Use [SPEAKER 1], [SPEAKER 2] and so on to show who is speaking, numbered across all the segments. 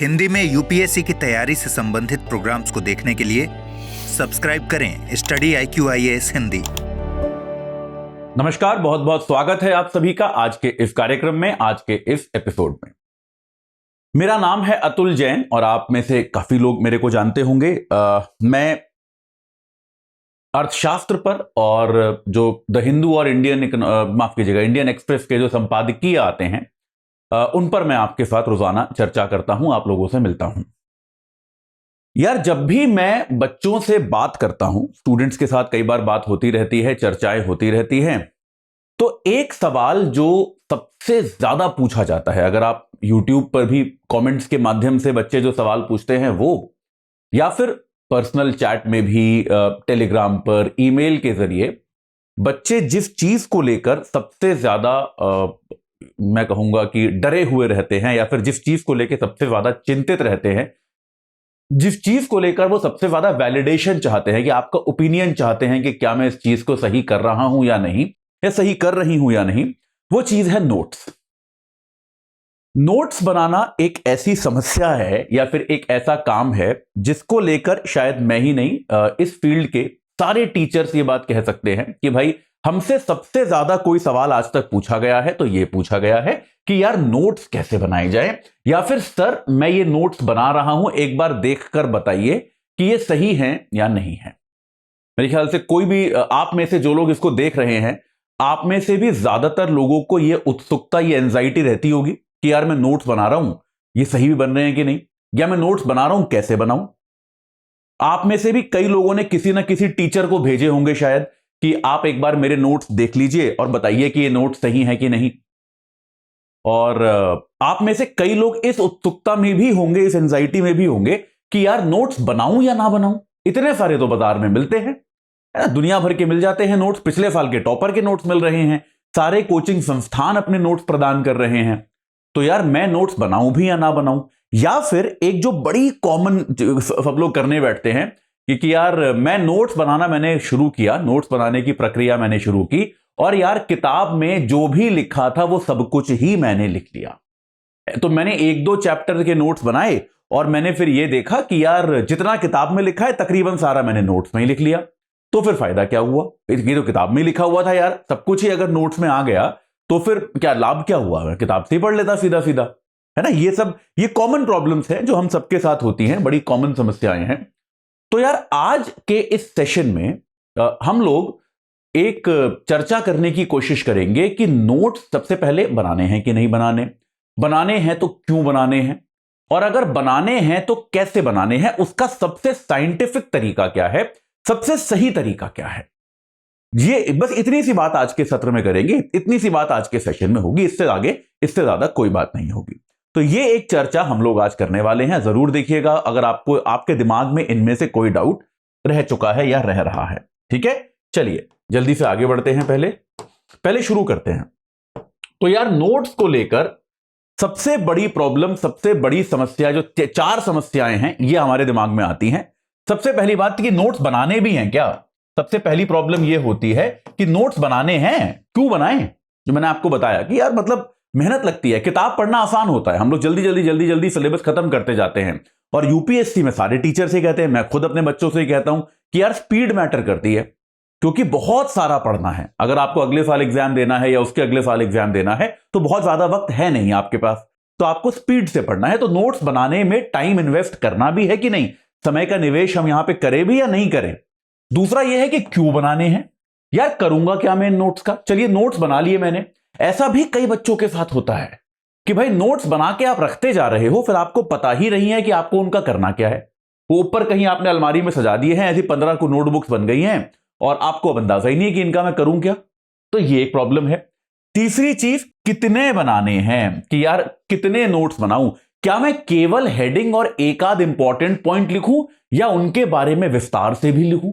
[SPEAKER 1] हिंदी में यूपीएससी की तैयारी से संबंधित प्रोग्राम्स को देखने के लिए सब्सक्राइब करें स्टडी IQ IAS हिंदी।
[SPEAKER 2] नमस्कार, बहुत बहुत स्वागत है आप सभी का आज के इस कार्यक्रम में, आज के इस एपिसोड में। मेरा नाम है अतुल जैन और आप में से काफी लोग मेरे को जानते होंगे। मैं अर्थशास्त्र पर और जो द हिंदू और इंडियन एक्सप्रेस के जो संपादकीय आते हैं उन पर मैं आपके साथ रोजाना चर्चा करता हूं, आप लोगों से मिलता हूं। यार, जब भी मैं बच्चों से बात करता हूं, स्टूडेंट्स के साथ कई बार बात होती रहती है, चर्चाएं होती रहती हैं, तो एक सवाल जो सबसे ज्यादा पूछा जाता है, अगर आप YouTube पर भी कमेंट्स के माध्यम से बच्चे जो सवाल पूछते हैं वो, या फिर पर्सनल चैट में भी, टेलीग्राम पर, ईमेल के जरिए बच्चे जिस चीज को लेकर सबसे ज्यादा मैं कहूंगा कि डरे हुए रहते हैं, या फिर जिस चीज को लेकर सबसे ज्यादा चिंतित रहते हैं, जिस चीज को लेकर वो सबसे ज्यादा वैलिडेशन चाहते हैं, कि आपका ओपिनियन चाहते हैं कि क्या मैं इस चीज को सही कर रहा हूं या नहीं, या सही कर रही हूं या नहीं, वो चीज है नोट्स। नोट्स बनाना एक ऐसी समस्या है या फिर एक ऐसा काम है जिसको लेकर शायद मैं ही नहीं, इस फील्ड के सारे टीचर्स ये बात कह सकते हैं कि भाई, हमसे सबसे ज्यादा कोई सवाल आज तक पूछा गया है तो ये पूछा गया है कि यार नोट्स कैसे बनाए जाए, या फिर सर मैं ये नोट्स बना रहा हूं, एक बार देखकर बताइए कि ये सही है या नहीं है। मेरे ख्याल से कोई भी आप में से जो लोग इसको देख रहे हैं, आप में से भी ज्यादातर लोगों को ये उत्सुकता, ये एंजाइटी रहती होगी कि यार मैं नोट्स बना रहा हूं, ये सही भी बन रहे हैं कि नहीं, या मैं नोट्स बना रहा हूं कैसे बनाऊं। आप में से भी कई लोगों ने किसी ना किसी टीचर को भेजे होंगे शायद कि आप एक बार मेरे नोट्स देख लीजिए और बताइए कि ये नोट्स सही है कि नहीं। और आप में से कई लोग इस उत्सुकता में भी होंगे, इस एंजाइटी में भी होंगे कि यार नोट्स बनाऊं या ना बनाऊं। इतने सारे तो बाजार में मिलते हैं, है ना, दुनिया भर के मिल जाते हैं नोट्स। पिछले साल के टॉपर के नोट्स मिल रहे हैं, सारे कोचिंग संस्थान अपने नोट्स प्रदान कर रहे हैं। तो यार मैं नोट्स बनाऊं भी या ना बनाऊं। या फिर एक जो बड़ी कॉमन सब लोग करने बैठते हैं कि यार मैं नोट्स बनाना मैंने शुरू किया, नोट्स बनाने की प्रक्रिया मैंने शुरू की, और यार किताब में जो भी लिखा था वो सब कुछ ही मैंने लिख लिया। तो मैंने एक दो चैप्टर के नोट्स बनाए और मैंने फिर ये देखा कि यार जितना किताब में लिखा है तकरीबन सारा मैंने नोट्स में ही लिख लिया। तो फिर फायदा क्या हुआ? ये तो किताब में लिखा हुआ था यार, सब कुछ ही अगर नोट्स में आ गया तो फिर क्या लाभ क्या हुआ? मैं किताब से ही पढ़ लेता सीधा सीधा, है ना। ये कॉमन प्रॉब्लम्स हैं जो हम सबके साथ होती हैं, बड़ी कॉमन समस्याएं हैं। तो यार आज के इस सेशन में हम लोग एक चर्चा करने की कोशिश करेंगे कि नोट्स सबसे पहले बनाने हैं कि नहीं बनाने हैं तो क्यों बनाने हैं, और अगर बनाने हैं तो कैसे बनाने हैं, उसका सबसे साइंटिफिक तरीका क्या है, सबसे सही तरीका क्या है। ये बस इतनी सी बात आज के सत्र में करेंगे, इतनी सी बात आज के सेशन में होगी, इससे आगे इससे ज्यादा कोई बात नहीं होगी। तो ये एक चर्चा हम लोग आज करने वाले हैं, जरूर देखिएगा अगर आपको आपके दिमाग में इनमें से कोई डाउट रह चुका है या रह रहा है। ठीक है, चलिए जल्दी से आगे बढ़ते हैं, पहले शुरू करते हैं। तो यार नोट्स को लेकर सबसे बड़ी प्रॉब्लम, सबसे बड़ी समस्या, जो चार समस्याएं हैं ये हमारे दिमाग में आती हैं। सबसे पहली बात कि नोट्स बनाने भी हैं क्या। सबसे पहली प्रॉब्लम यह होती है कि नोट्स बनाने हैं, क्यों बनाएं। जो मैंने आपको बताया कि यार मतलब मेहनत लगती है, किताब पढ़ना आसान होता है, हम लोग जल्दी सिलेबस खत्म करते जाते हैं। और यूपीएससी में सारे टीचर से कहते हैं, मैं खुद अपने बच्चों से ही कहता हूं कि यार स्पीड मैटर करती है, क्योंकि बहुत सारा पढ़ना है। अगर आपको अगले साल एग्जाम देना है या उसके अगले साल एग्जाम देना है तो बहुत ज्यादा वक्त है नहीं आपके पास, तो आपको स्पीड से पढ़ना है। तो नोट्स बनाने में टाइम इन्वेस्ट करना भी है कि नहीं, समय का निवेश हम यहां पर करें भी या नहीं करें। दूसरा यह है कि क्यों बनाने हैं, यार करूंगा क्या मैं इन नोट्स का। चलिए नोट्स बना लिए मैंने, ऐसा भी कई बच्चों के साथ होता है कि भाई नोट्स बना के आप रखते जा रहे हो, फिर आपको पता ही नहीं है कि आपको उनका करना क्या है। वो ऊपर कहीं आपने अलमारी में सजा दिए हैं, ऐसी 15 को नोटबुक्स बन गई हैं और आपको अब अंदाजा ही नहीं है कि इनका मैं करूं क्या। तो ये एक प्रॉब्लम है। तीसरी चीज, कितने बनाने हैं, कि यार कितने नोट्स बनाऊं, क्या मैं केवल हेडिंग और एक आध इंपॉर्टेंट पॉइंट लिखूं या उनके बारे में विस्तार से भी लिखूं।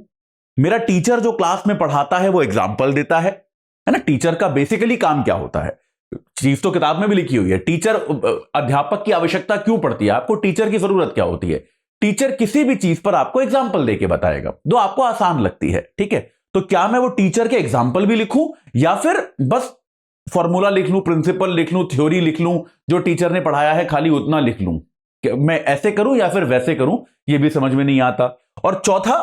[SPEAKER 2] मेरा टीचर जो क्लास में पढ़ाता है वो एग्जाम्पल देता है ना। टीचर का बेसिकली काम क्या होता है, चीज तो किताब में भी लिखी हुई है। टीचर, अध्यापक की आवश्यकता क्यों पड़ती है, आपको टीचर की जरूरत क्या होती है। टीचर किसी भी चीज पर आपको एग्जाम्पल देके बताएगा जो आपको आसान लगती है। ठीक है, तो क्या मैं वो टीचर के एग्जाम्पल भी लिखूं या फिर बस फॉर्मूला लिख लूं, प्रिंसिपल लिख लूं, थ्योरी लिख लूं, जो टीचर ने पढ़ाया है खाली उतना लिख लूं। मैं ऐसे करूं या फिर वैसे करूं, ये भी समझ में नहीं आता। और चौथा,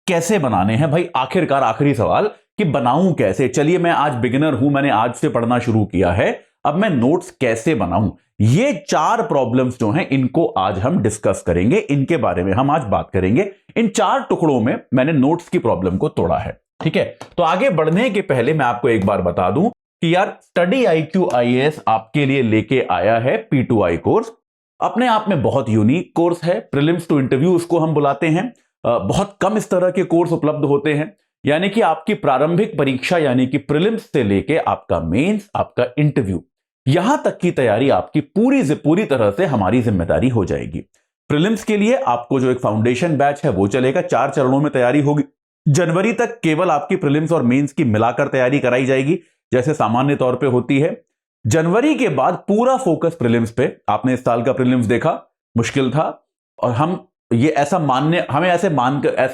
[SPEAKER 2] कैसे बनाने हैं भाई, आखिरकार आखिरी सवाल कि बनाऊं कैसे। चलिए मैं आज बिगिनर हूं, मैंने आज से पढ़ना शुरू किया है, अब मैं नोट्स कैसे बनाऊं। ये 4 प्रॉब्लम्स जो हैं इनको आज हम डिस्कस करेंगे, इनके बारे में हम आज बात करेंगे। इन 4 टुकड़ों में मैंने नोट्स की प्रॉब्लम को तोड़ा है, ठीक है। तो आगे बढ़ने के पहले मैं आपको एक बार बता दूं कि यार स्टडी IQ IAS आपके लिए लेके आया है P2I कोर्स। अपने आप में बहुत यूनिक कोर्स है, प्रीलिम्स टू इंटरव्यू उसको हम बुलाते हैं। बहुत कम इस तरह के कोर्स उपलब्ध होते हैं, यानी कि आपकी प्रारंभिक परीक्षा यानी कि प्रीलिम्स से लेके आपका मेंस, आपका इंटरव्यू, यहां तक की तैयारी आपकी पूरी तरह से हमारी जिम्मेदारी हो जाएगी। प्रीलिम्स के लिए आपको जो एक फाउंडेशन बैच है वो चलेगा, 4 चरणों में तैयारी होगी। जनवरी तक केवल आपकी प्रीलिम्स और मेंस की मिलाकर तैयारी कराई जाएगी, जैसे सामान्य तौर पे होती है। जनवरी के बाद पूरा फोकस प्रीलिम्स पे। आपने इस साल का प्रीलिम्स देखा, मुश्किल था, और हमें ऐसा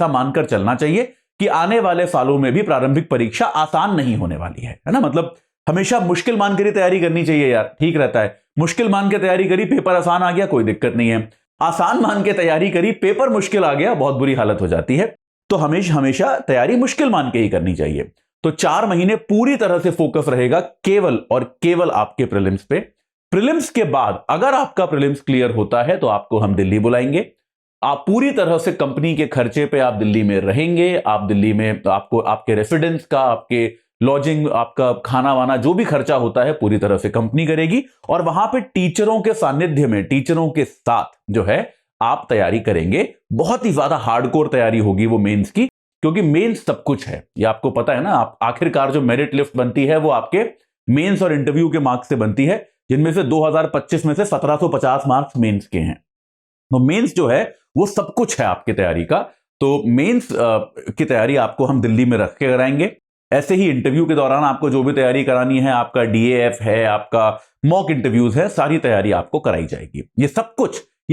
[SPEAKER 2] मानकर चलना चाहिए कि आने वाले सालों में भी प्रारंभिक परीक्षा आसान नहीं होने वाली है ना। मतलब हमेशा मुश्किल मानकर ही तैयारी करनी चाहिए यार, ठीक रहता है। मुश्किल मान के तैयारी करी, पेपर आसान आ गया, कोई दिक्कत नहीं है। आसान मान के तैयारी करी, पेपर मुश्किल आ गया, बहुत बुरी हालत हो जाती है। तो हमेशा तैयारी मुश्किल मान के ही करनी चाहिए। तो 4 महीने पूरी तरह से फोकस रहेगा केवल और केवल आपके प्रीलिम्स पे। प्रीलिम्स के बाद अगर आपका प्रीलिम्स क्लियर होता है तो आपको हम दिल्ली बुलाएंगे। आप पूरी तरह से कंपनी के खर्चे पे आप दिल्ली में रहेंगे। आप दिल्ली में आपको आपके रेसिडेंस का, आपके लॉजिंग, आपका खाना वाना जो भी खर्चा होता है पूरी तरह से कंपनी करेगी। और वहां पे टीचरों के सानिध्य में, टीचरों के साथ जो है आप तैयारी करेंगे। बहुत ही ज्यादा हार्डकोर तैयारी होगी वो मेंस की, क्योंकि मेंस सब कुछ है, ये आपको पता है ना। आप आखिरकार जो मेरिट लिस्ट बनती है वो आपके मेंस और इंटरव्यू के मार्क्स से बनती है, जिनमें से 2025 में से 1750 मार्क्स मेंस के हैं। तो मेंस जो है वो सब कुछ है आपकी तैयारी का। तो मेंस की तैयारी आपको हम दिल्ली में रख के कराएंगे। ऐसे ही इंटरव्यू के दौरान आपको जो भी तैयारी करानी है, आपका DAF है, आपका मॉक इंटरव्यूज है, सारी तैयारी आपको कराई जाएगी। ये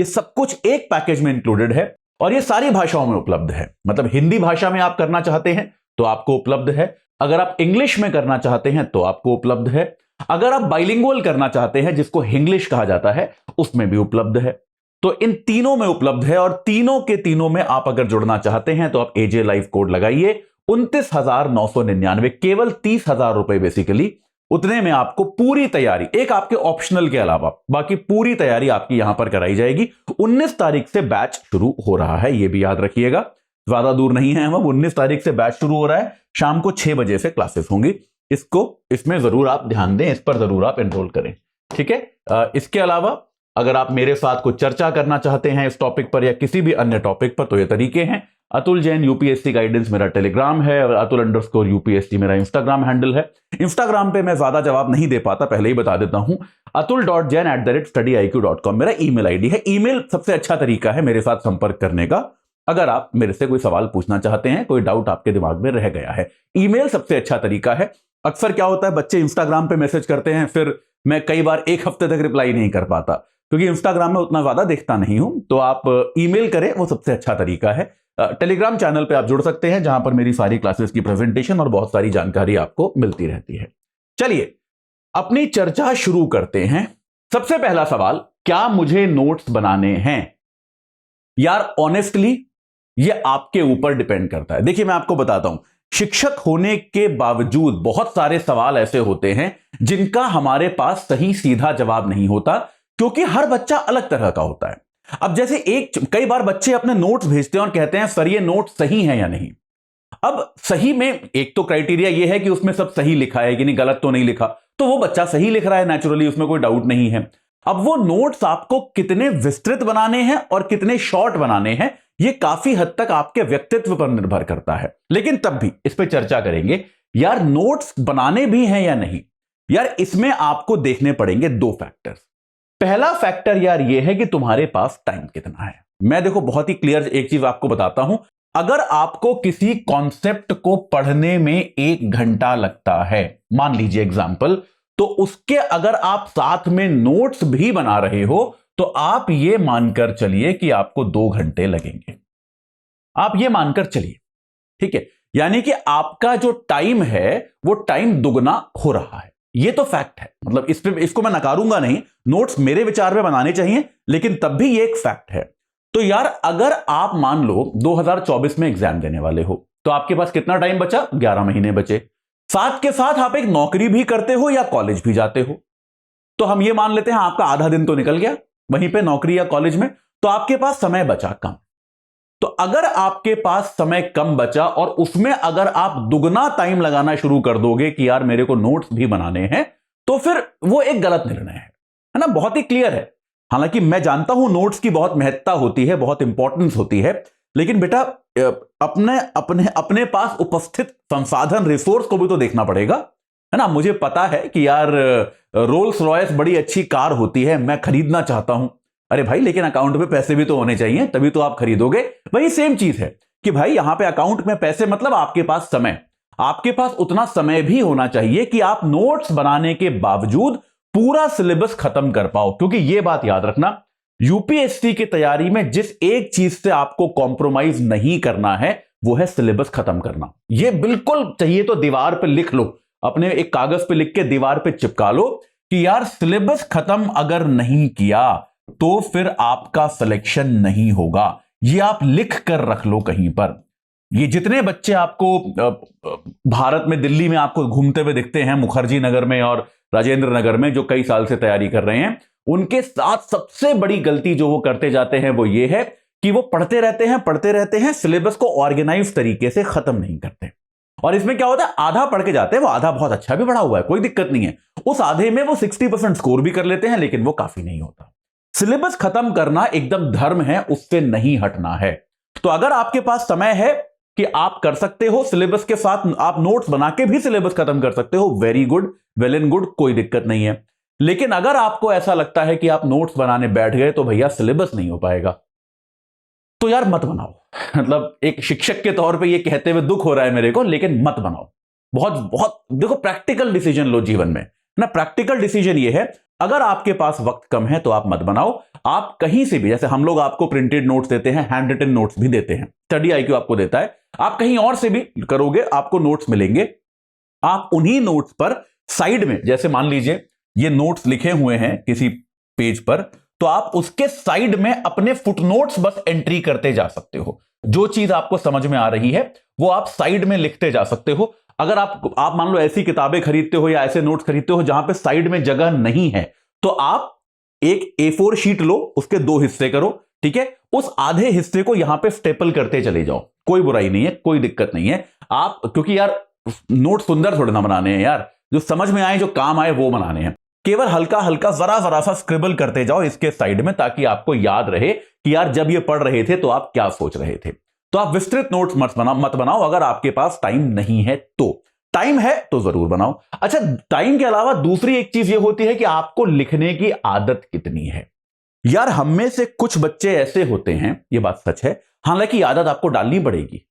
[SPEAKER 2] सब कुछ एक पैकेज में इंक्लूडेड है और ये सारी भाषाओं में उपलब्ध है। मतलब हिंदी भाषा में आप करना चाहते हैं तो आपको उपलब्ध है, अगर आप इंग्लिश में करना चाहते हैं तो आपको उपलब्ध है, अगर आप बाइलिंगुअल करना चाहते हैं जिसको हिंग्लिश कहा जाता है उसमें भी उपलब्ध है। तो इन तीनों में उपलब्ध है, और तीनों के तीनों में आप अगर जुड़ना चाहते हैं तो आप AJ लाइव कोड लगाइए 29,999, केवल 30,000 रुपए बेसिकली। उतने में आपको पूरी तैयारी, एक आपके ऑप्शनल के अलावा बाकी पूरी तैयारी आपकी यहां पर कराई जाएगी। 19 तारीख से बैच शुरू हो रहा है, यह भी याद रखिएगा, ज्यादा दूर नहीं है हम। 19 तारीख से बैच शुरू हो रहा है, शाम को 6 बजे से क्लासेस होंगी। इसमें जरूर आप ध्यान दें, इस पर जरूर आप एनरोल करें, ठीक है। इसके अलावा अगर आप मेरे साथ कुछ चर्चा करना चाहते हैं इस टॉपिक पर या किसी भी अन्य टॉपिक पर, तो ये तरीके हैं। अतुल जैन UPSC गाइडेंस मेरा टेलीग्राम है, और अतुल_UPSC मेरा इंस्टाग्राम हैंडल है। इंस्टाग्राम पे मैं ज्यादा जवाब नहीं दे पाता, पहले ही बता देता हूं। atul.jain@studyiq.com मेरा ईमेल ID है। ईमेल सबसे अच्छा तरीका है मेरे साथ संपर्क करने का। अगर आप मेरे से कोई सवाल पूछना चाहते हैं, कोई डाउट आपके दिमाग में रह गया है, ईमेल सबसे अच्छा तरीका है। अक्सर क्या होता है, बच्चे इंस्टाग्राम पे मैसेज करते हैं, फिर मैं कई बार 1 हफ्ते तक रिप्लाई नहीं कर पाता, क्योंकि इंस्टाग्राम में उतना ज्यादा देखता नहीं हूं। तो आप ईमेल करें, वो सबसे अच्छा तरीका है। टेलीग्राम चैनल पे आप जुड़ सकते हैं, जहां पर मेरी सारी क्लासेस की प्रेजेंटेशन और बहुत सारी जानकारी आपको मिलती रहती है। चलिए अपनी चर्चा शुरू करते हैं। सबसे पहला सवाल, क्या मुझे नोट्स बनाने हैं? यार ऑनेस्टली ये आपके ऊपर डिपेंड करता है। देखिए मैं आपको बताता हूं, शिक्षक होने के बावजूद बहुत सारे सवाल ऐसे होते हैं जिनका हमारे पास सही सीधा जवाब नहीं होता, क्योंकि हर बच्चा अलग तरह का होता है। अब जैसे कई बार बच्चे अपने नोट्स भेजते हैं और कहते हैं सर ये नोट सही है या नहीं। अब सही में एक तो क्राइटेरिया ये है कि उसमें सब सही लिखा है कि नहीं, गलत तो नहीं लिखा, तो वो बच्चा सही लिख रहा है नेचुरली, उसमें कोई डाउट नहीं है। अब वो नोट्स आपको कितने विस्तृत बनाने हैं और कितने शॉर्ट बनाने हैं, ये काफी हद तक आपके व्यक्तित्व पर निर्भर करता है। लेकिन तब भी इस पर चर्चा करेंगे। यार नोट्स बनाने भी हैं या नहीं, यार इसमें आपको देखने पड़ेंगे 2 फैक्टर्स। पहला फैक्टर यार ये है कि तुम्हारे पास टाइम कितना है। मैं देखो बहुत ही क्लियर एक चीज आपको बताता हूं, अगर आपको किसी कॉन्सेप्ट को पढ़ने में 1 घंटा लगता है, मान लीजिए एग्जांपल, तो उसके अगर आप साथ में नोट्स भी बना रहे हो तो आप ये मानकर चलिए कि आपको 2 घंटे लगेंगे। आप ये मानकर चलिए, ठीक है। यानी कि आपका जो टाइम है वो टाइम दुगना हो रहा है। ये तो फैक्ट है, मतलब इसको मैं नकारूंगा नहीं, नोट्स मेरे विचार में बनाने चाहिए, लेकिन तब भी ये एक फैक्ट है। तो यार अगर आप मान लो 2024 में एग्जाम देने वाले हो, तो आपके पास कितना टाइम बचा? 11 महीने बचे। साथ के साथ आप एक नौकरी भी करते हो या कॉलेज भी जाते हो, तो हम ये मान लेते हैं आपका आधा दिन तो निकल गया वहीं पे नौकरी या कॉलेज में, तो आपके पास समय बचा कम। तो अगर आपके पास समय कम बचा और उसमें अगर आप दुगना टाइम लगाना शुरू कर दोगे कि यार मेरे को नोट्स भी बनाने हैं, तो फिर वो एक गलत निर्णय है ना, बहुत ही क्लियर है। हालांकि मैं जानता हूं नोट्स की बहुत महत्ता होती है, बहुत इंपॉर्टेंस होती है, लेकिन बेटा अपने अपने अपने पास उपस्थित संसाधन रिसोर्स को भी तो देखना पड़ेगा, है ना। मुझे पता है कि यार रोल्स रॉयस बड़ी अच्छी कार होती है, मैं खरीदना चाहता हूं। अरे भाई लेकिन अकाउंट में पैसे भी तो होने चाहिए, तभी तो आप खरीदोगे। वही सेम चीज है कि भाई यहां पे अकाउंट में पैसे मतलब आपके पास समय, आपके पास उतना समय भी होना चाहिए कि आप नोट्स बनाने के बावजूद पूरा सिलेबस खत्म कर पाओ। क्योंकि यह बात याद रखना, यूपीएससी की तैयारी में जिस एक चीज से आपको कॉम्प्रोमाइज नहीं करना है वो है सिलेबस खत्म करना। यह बिल्कुल चाहिए तो दीवार पर लिख लो, अपने एक कागज पे लिख के दीवार पे चिपका लो कि यार सिलेबस खत्म अगर नहीं किया तो फिर आपका सिलेक्शन नहीं होगा। ये आप लिख कर रख लो कहीं पर। ये जितने बच्चे आपको भारत में, दिल्ली में आपको घूमते हुए दिखते हैं, मुखर्जी नगर में और राजेंद्र नगर में, जो कई साल से तैयारी कर रहे हैं, उनके साथ सबसे बड़ी गलती जो वो करते जाते हैं वो ये है कि वो पढ़ते रहते हैं, सिलेबस को ऑर्गेनाइज तरीके से खत्म नहीं करते। और इसमें क्या होता है, आधा पढ़ के जाते हैं, वो आधा बहुत अच्छा भी पढ़ा हुआ है, कोई दिक्कत नहीं है, उस आधे में वो 60% स्कोर भी कर लेते हैं, लेकिन वो काफी नहीं होता। सिलेबस खत्म करना एकदम धर्म है, उससे नहीं हटना है। तो अगर आपके पास समय है कि आप कर सकते हो, सिलेबस के साथ आप नोट्स बना के भी सिलेबस खत्म कर सकते हो, very good, well and good, कोई दिक्कत नहीं है। लेकिन अगर आपको ऐसा लगता है कि आप नोट्स बनाने बैठ गए तो भैया सिलेबस नहीं हो पाएगा, तो यार मत बनाओ। मतलब एक शिक्षक के तौर पे ये कहते हुए दुख हो रहा है मेरे को, लेकिन मत बनाओ। बहुत बहुत देखो, प्रैक्टिकल डिसीजन लो जीवन में ना। प्रैक्टिकल डिसीजन ये है, अगर आपके पास वक्त कम है तो आप मत बनाओ। आप कहीं से भी, जैसे हम लोग आपको प्रिंटेड नोट्स देते हैं, हैंड रिटन नोट्स भी देते हैं, स्टडी आईक्यू आपको देता है, आप कहीं और से भी करोगे आपको नोट्स मिलेंगे। आप उन्हीं नोट्स पर साइड में, जैसे मान लीजिए ये नोट्स लिखे हुए हैं किसी पेज पर, तो आप उसके साइड में अपने फुटनोट्स बस एंट्री करते जा सकते हो। जो चीज आपको समझ में आ रही है वो आप साइड में लिखते जा सकते हो। अगर आप मान लो ऐसी किताबें खरीदते हो या ऐसे नोट्स खरीदते हो जहां पे साइड में जगह नहीं है, तो आप एक A4 शीट लो, उसके 2 हिस्से करो, ठीक है, उस आधे हिस्से को यहां पे स्टेपल करते चले जाओ, कोई बुराई नहीं है, कोई दिक्कत नहीं है। आप, क्योंकि यार नोट सुंदर थोड़े ना बनाने हैं यार, जो समझ में आए, जो काम आए वो बनाने हैं। केवल हल्का हल्का जरा सा स्क्रिबल करते जाओ इसके साइड में, ताकि आपको याद रहे कि यार जब ये पढ़ रहे थे तो आप क्या सोच रहे थे। तो आप विस्तृत नोट्स मत बनाओ अगर आपके पास टाइम नहीं है तो। टाइम है तो जरूर बनाओ। अच्छा, टाइम के अलावा दूसरी एक चीज ये होती है कि आपको लिखने की आदत कितनी है। यार हम में से कुछ बच्चे ऐसे होते हैं, ये बात सच है, हालांकि आदत आपको डालनी पड़ेगी,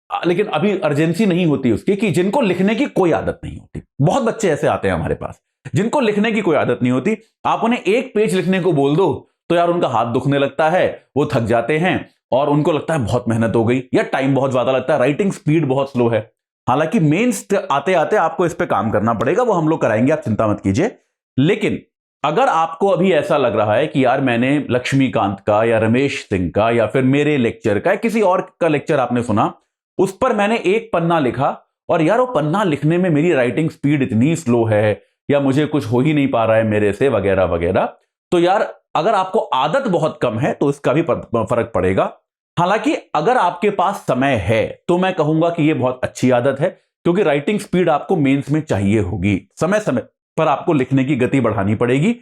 [SPEAKER 2] लेकिन अभी अर्जेंसी नहीं होती उसकी, कि जिनको लिखने की कोई आदत नहीं होती। बहुत बच्चे ऐसे आते हैं हमारे पास जिनको लिखने की कोई आदत नहीं होती। आप उन्हें एक पेज लिखने को बोल दो तो यार उनका हाथ दुखने लगता है, वो थक जाते हैं और उनको लगता है बहुत मेहनत हो गई, या टाइम बहुत ज्यादा लगता है, राइटिंग स्पीड बहुत स्लो है। हालांकि मेंस आते आते आपको इस पे काम करना पड़ेगा, वो हम लोग कराएंगे, आप चिंता मत कीजिए। लेकिन अगर आपको अभी ऐसा लग रहा है कि यार मैंने लक्ष्मीकांत का या रमेश सिंह का या फिर मेरे लेक्चर का, किसी और का लेक्चर आपने सुना, उस पर मैंने एक पन्ना लिखा और यार वो पन्ना लिखने में मेरी राइटिंग स्पीड इतनी स्लो है, या मुझे कुछ हो ही नहीं पा रहा है मेरे से, वगैरह वगैरह, तो यार अगर आपको आदत बहुत कम है तो इसका भी फर्क पड़ेगा। हालांकि अगर आपके पास समय है तो मैं कहूंगा कि यह बहुत अच्छी आदत है, क्योंकि राइटिंग स्पीड आपको मेंस में चाहिए होगी। समय समय पर आपको लिखने की गति बढ़ानी पड़ेगी,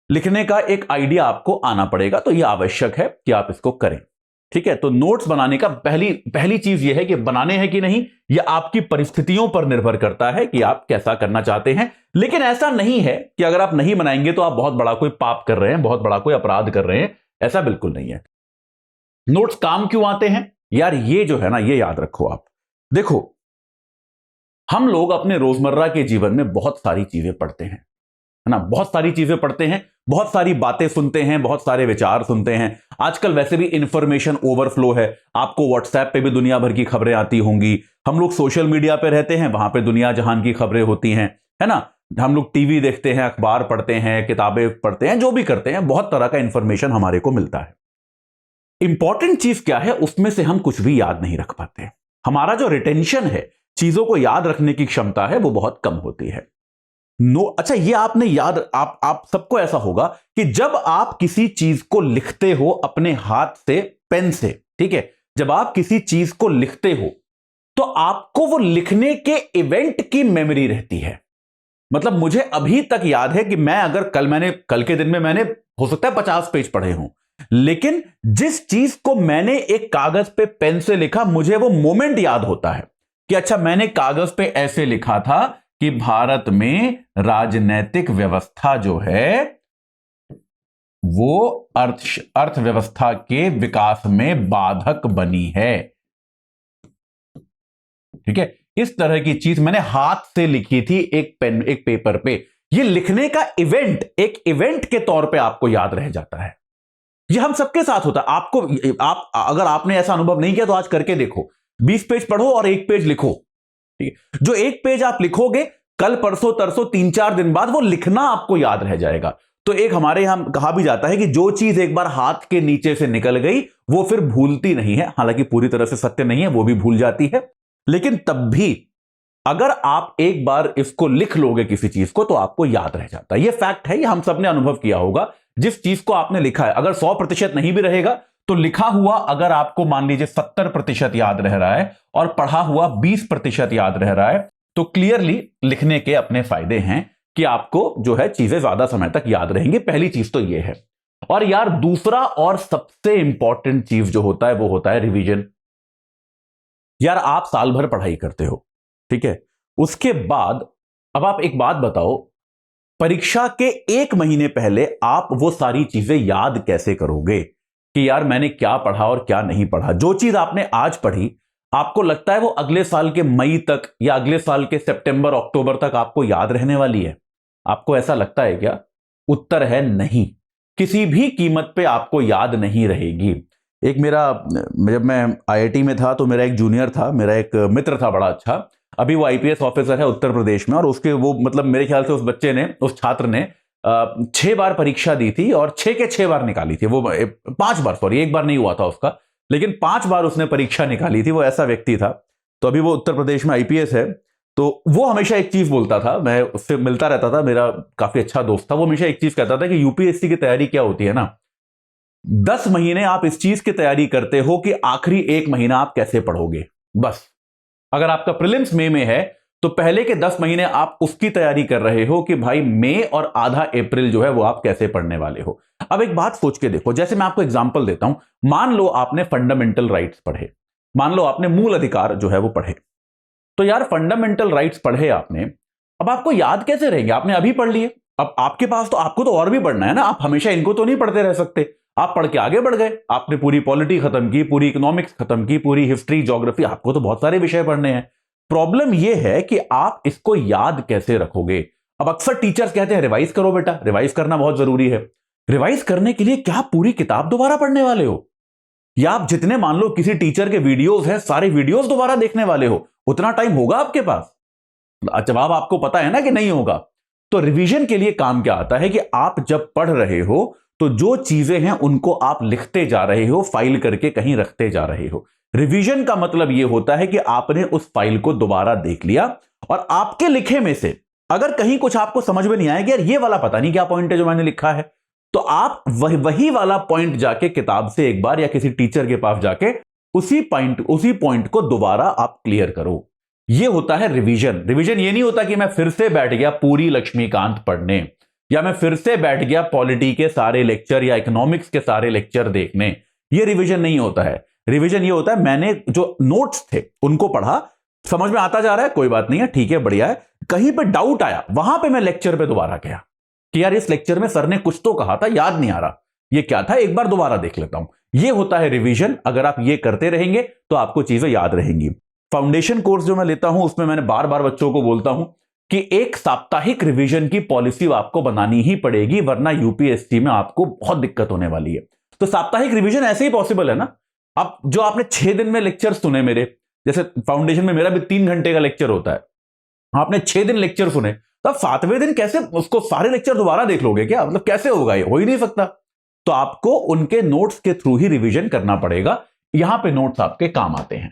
[SPEAKER 2] लिखने का एक आइडिया आपको आना पड़ेगा, तो यह आवश्यक है कि आप इसको करें, ठीक है। तो नोट्स बनाने का पहली चीज यह है कि बनाने हैं कि नहीं, यह आपकी परिस्थितियों पर निर्भर करता है कि आप कैसा करना चाहते हैं। लेकिन ऐसा नहीं है कि अगर आप नहीं बनाएंगे तो आप बहुत बड़ा कोई पाप कर रहे हैं, बहुत बड़ा कोई अपराध कर रहे हैं, ऐसा बिल्कुल नहीं है। नोट्स काम क्यों आते हैं यार, ये जो है ना, ये याद रखो आप। देखो, हम लोग अपने रोजमर्रा के जीवन में बहुत सारी चीजें पढ़ते हैं, है ना, बहुत सारी चीजें पढ़ते हैं, बहुत सारी बातें सुनते हैं, बहुत सारे विचार सुनते हैं। आजकल वैसे भी इंफॉर्मेशन ओवरफ्लो है, आपको व्हाट्सएप पे भी दुनिया भर की खबरें आती होंगी, हम लोग सोशल मीडिया पे रहते हैं, वहां पे दुनिया जहान की खबरें होती हैं, है ना। हम लोग टीवी देखते हैं, अखबार पढ़ते हैं, किताबें पढ़ते हैं, जो भी करते हैं, बहुत तरह का इंफॉर्मेशन हमारे को मिलता है। इंपॉर्टेंट चीज क्या है, उसमें से हम कुछ भी याद नहीं रख पाते। हमारा जो रिटेंशन है, चीजों को याद रखने की क्षमता है, वो बहुत कम होती है। अच्छा, ये आपने याद, आप सबको ऐसा होगा कि जब आप किसी चीज को लिखते हो अपने हाथ से, पेन से, ठीक है, जब आप किसी चीज को लिखते हो तो आपको वो लिखने के इवेंट की मेमोरी रहती है। मतलब मुझे अभी तक याद है कि मैं अगर कल के दिन में मैंने हो सकता है 50 पेज पढ़े हों, लेकिन जिस चीज को मैंने एक कागज पे पेन से लिखा, मुझे वो मोमेंट याद होता है कि अच्छा, मैंने कागज पे ऐसे लिखा था कि भारत में राजनैतिक व्यवस्था जो है वो अर्थव्यवस्था के विकास में बाधक बनी है। ठीक है, इस तरह की चीज मैंने हाथ से लिखी थी एक पेपर पे। ये लिखने का इवेंट एक इवेंट के तौर पे आपको याद रह जाता है। ये हम सबके साथ होता है। आप अगर आपने ऐसा अनुभव नहीं किया तो आज करके देखो, 20 पेज पढ़ो और 1 पेज लिखो। ठीक है, जो 1 पेज आप लिखोगे, कल परसों तरसों 3-4 दिन बाद वो लिखना आपको याद रह जाएगा। तो एक हमारे यहां कहा भी जाता है कि जो चीज एक बार हाथ के नीचे से निकल गई वो फिर भूलती नहीं है। हालांकि पूरी तरह से सत्य नहीं है, वो भी भूल जाती है, लेकिन तब भी अगर आप एक बार इसको लिख लोगे किसी चीज को, तो आपको याद रह जाता है। ये फैक्ट है, ये हम सबने अनुभव किया होगा। जिस चीज को आपने लिखा है, अगर 100% नहीं भी रहेगा तो लिखा हुआ अगर आपको मान लीजिए 70% याद रह रहा है और पढ़ा हुआ 20% याद रह रहा है, तो क्लियरली लिखने के अपने फायदे हैं कि आपको जो है चीजें ज्यादा समय तक याद रहेंगी। पहली चीज तो यह है। और यार दूसरा और सबसे इंपॉर्टेंट चीज जो होता है वो होता है रिवीजन। यार आप साल भर पढ़ाई करते हो, ठीक है, उसके बाद अब आप एक बात बताओ, परीक्षा के 1 महीने पहले आप वो सारी चीजें याद कैसे करोगे कि यार मैंने क्या पढ़ा और क्या नहीं पढ़ा? जो चीज आपने आज पढ़ी, आपको लगता है वो अगले साल के मई तक या अगले साल के सितंबर अक्टूबर तक आपको याद रहने वाली है? आपको ऐसा लगता है क्या? उत्तर है नहीं, किसी भी कीमत पे आपको याद नहीं रहेगी। एक जब मैं आईआईटी में था तो मेरा एक जूनियर था, मेरा एक मित्र था बड़ा अच्छा, अभी वो आईपीएस ऑफिसर है उत्तर प्रदेश में, और उसके वो मतलब मेरे ख्याल से उस छात्र ने 6 बार परीक्षा दी थी और 6 के 6 बार निकाली थी। वो 5 बार, सॉरी 1 बार नहीं हुआ था उसका, लेकिन 5 बार उसने परीक्षा निकाली थी। वो ऐसा व्यक्ति था। तो अभी वो उत्तर प्रदेश में आईपीएस है। तो वो हमेशा एक चीज बोलता था, मैं उससे मिलता रहता था, मेरा काफी अच्छा दोस्त था। वो हमेशा एक चीज कहता था कि यूपीएससी की तैयारी क्या होती है ना, 10 महीने आप इस चीज की तैयारी करते हो कि आखिरी 1 महीना आप कैसे पढ़ोगे, बस। अगर आपका प्रीलिम्स मई में है तो पहले के 10 महीने आप उसकी तैयारी कर रहे हो कि भाई मई और आधा अप्रैल जो है वो आप कैसे पढ़ने वाले हो। अब एक बात सोच के देखो, जैसे मैं आपको एग्जांपल देता हूं, मान लो आपने फंडामेंटल राइट्स पढ़े, मान लो आपने मूल अधिकार जो है वो पढ़े, तो यार फंडामेंटल राइट्स पढ़े आपने, अब आपको याद कैसे रहेंगे? आपने अभी पढ़ लिए, अब आपके पास तो आपको तो और भी पढ़ना है ना, आप हमेशा इनको तो नहीं पढ़ते रह सकते। आप पढ़ के आगे बढ़ गए, आपने पूरी पॉलिटी खत्म की, पूरी इकोनॉमिक्स खत्म की, पूरी हिस्ट्री, ज्योग्राफी, आपको तो बहुत सारे विषय पढ़ने हैं। प्रॉब्लम यह है कि आप इसको याद कैसे रखोगे। अब अक्सर टीचर्स कहते हैं रिवाइज करो बेटा, रिवाइज करना बहुत जरूरी है। रिवाइज करने के लिए क्या पूरी किताब दोबारा पढ़ने वाले हो? या आप जितने मान लो किसी टीचर के वीडियोस हैं, सारे वीडियोस दोबारा देखने वाले हो? उतना टाइम होगा आपके पास? जवाब आपको पता है ना कि नहीं होगा। तो रिवीजन के लिए काम क्या आता है कि आप जब पढ़ रहे हो तो जो चीजें हैं उनको आप लिखते जा रहे हो, फाइल करके कहीं रखते जा रहे हो। रिवीजन का मतलब यह होता है कि आपने उस फाइल को दोबारा देख लिया और आपके लिखे में से अगर कहीं कुछ आपको समझ में नहीं आया कि यार ये वाला पता नहीं क्या पॉइंट है जो मैंने लिखा है, तो आप वही वाला पॉइंट जाके किताब से एक बार या किसी टीचर के पास जाके उसी पॉइंट को दोबारा आप क्लियर करो। यह होता है रिवीजन। रिवीजन ये नहीं होता कि मैं फिर से बैठ गया पूरी लक्ष्मीकांत पढ़ने, या मैं फिर से बैठ गया पॉलिटी के सारे लेक्चर या इकोनॉमिक्स के सारे लेक्चर देखने। यह रिवीजन नहीं होता है। रिवीजन ये होता है मैंने जो नोट्स थे उनको पढ़ा, समझ में आता जा रहा है, कोई बात नहीं है, ठीक है, बढ़िया है, कहीं पे डाउट आया, वहां पे मैं लेक्चर पे दोबारा गया कि यार इस लेक्चर में सर ने कुछ तो कहा था, याद नहीं आ रहा, ये क्या था, एक बार दोबारा देख लेता हूं। ये होता है रिवीजन। अगर आप ये करते रहेंगे तो आपको चीजें याद रहेंगी। फाउंडेशन कोर्स जो मैं लेता हूं उसमें मैंने बार बार बच्चों को बोलता हूं कि एक साप्ताहिक रिवीजन की पॉलिसी आपको बनानी ही पड़ेगी, वरना यूपीएससी में आपको बहुत दिक्कत होने वाली है। तो साप्ताहिक रिवीजन ऐसे ही पॉसिबल है ना। अब जो आपने 6 दिन में लेक्चर सुने मेरे, जैसे फाउंडेशन में मेरा भी 3 घंटे का लेक्चर होता है, आपने 6 दिन लेक्चर सुने, तो आप 7वें दिन कैसे उसको सारे लेक्चर दोबारा देख लोगे क्या? मतलब कैसे होगा? ये हो ही नहीं सकता। तो आपको उनके नोट्स के थ्रू ही रिवीजन करना पड़ेगा। यहां पे नोट्स आपके काम आते हैं,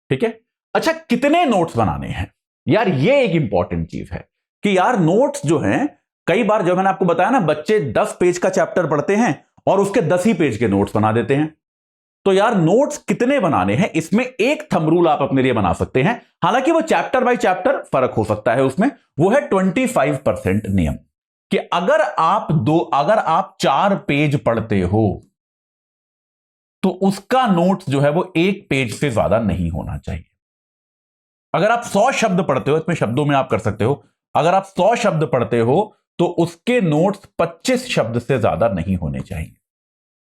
[SPEAKER 2] ठीक है। अच्छा, कितने नोट्स बनाने हैं यार? ये एक इंपॉर्टेंट चीज है कि यार नोट्स जो हैं, कई बार जो मैंने आपको बताया ना, बच्चे 10 पेज का चैप्टर पढ़ते हैं और उसके 10 ही पेज के नोट्स बना देते हैं। तो यार नोट्स कितने बनाने हैं, इसमें एक थंब रूल आप अपने लिए बना सकते हैं। हालांकि वो चैप्टर बाय चैप्टर फर्क हो सकता है उसमें। वो है 25% नियम, कि अगर आप 4 पेज पढ़ते हो तो उसका नोट्स जो है वो 1 पेज से ज्यादा नहीं होना चाहिए। अगर आप 100 शब्द पढ़ते हो, इसमें शब्दों में आप कर सकते हो, अगर आप 100 शब्द पढ़ते हो तो उसके नोट्स 25 शब्द से ज्यादा नहीं होने चाहिए।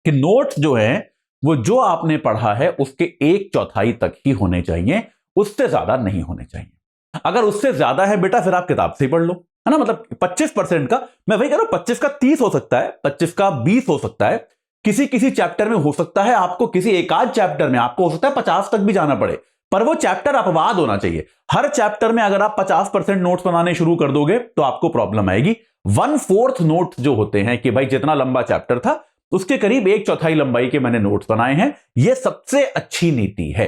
[SPEAKER 2] कि नोट्स जो है वो जो आपने पढ़ा है उसके 1/4 तक ही होने चाहिए, उससे ज्यादा नहीं होने चाहिए। अगर उससे ज्यादा है बेटा, फिर आप किताब से ही पढ़ लो, है ना। मतलब 25% का, मैं वही कह रहा हूं, 25 का 30 हो सकता है, 25 का 20 हो सकता है, किसी किसी चैप्टर में हो सकता है आपको, किसी एक आध चैप्टर में आपको हो सकता है 50 तक भी जाना पड़े, पर वो चैप्टर अपवाद होना चाहिए। हर चैप्टर में अगर आप 50% नोट्स बनाने शुरू कर दोगे तो आपको प्रॉब्लम आएगी। 1/4 नोट्स जो होते हैं, कि भाई जितना लंबा चैप्टर था उसके करीब 1/4 लंबाई के मैंने नोट्स बनाए हैं, यह सबसे अच्छी नीति है।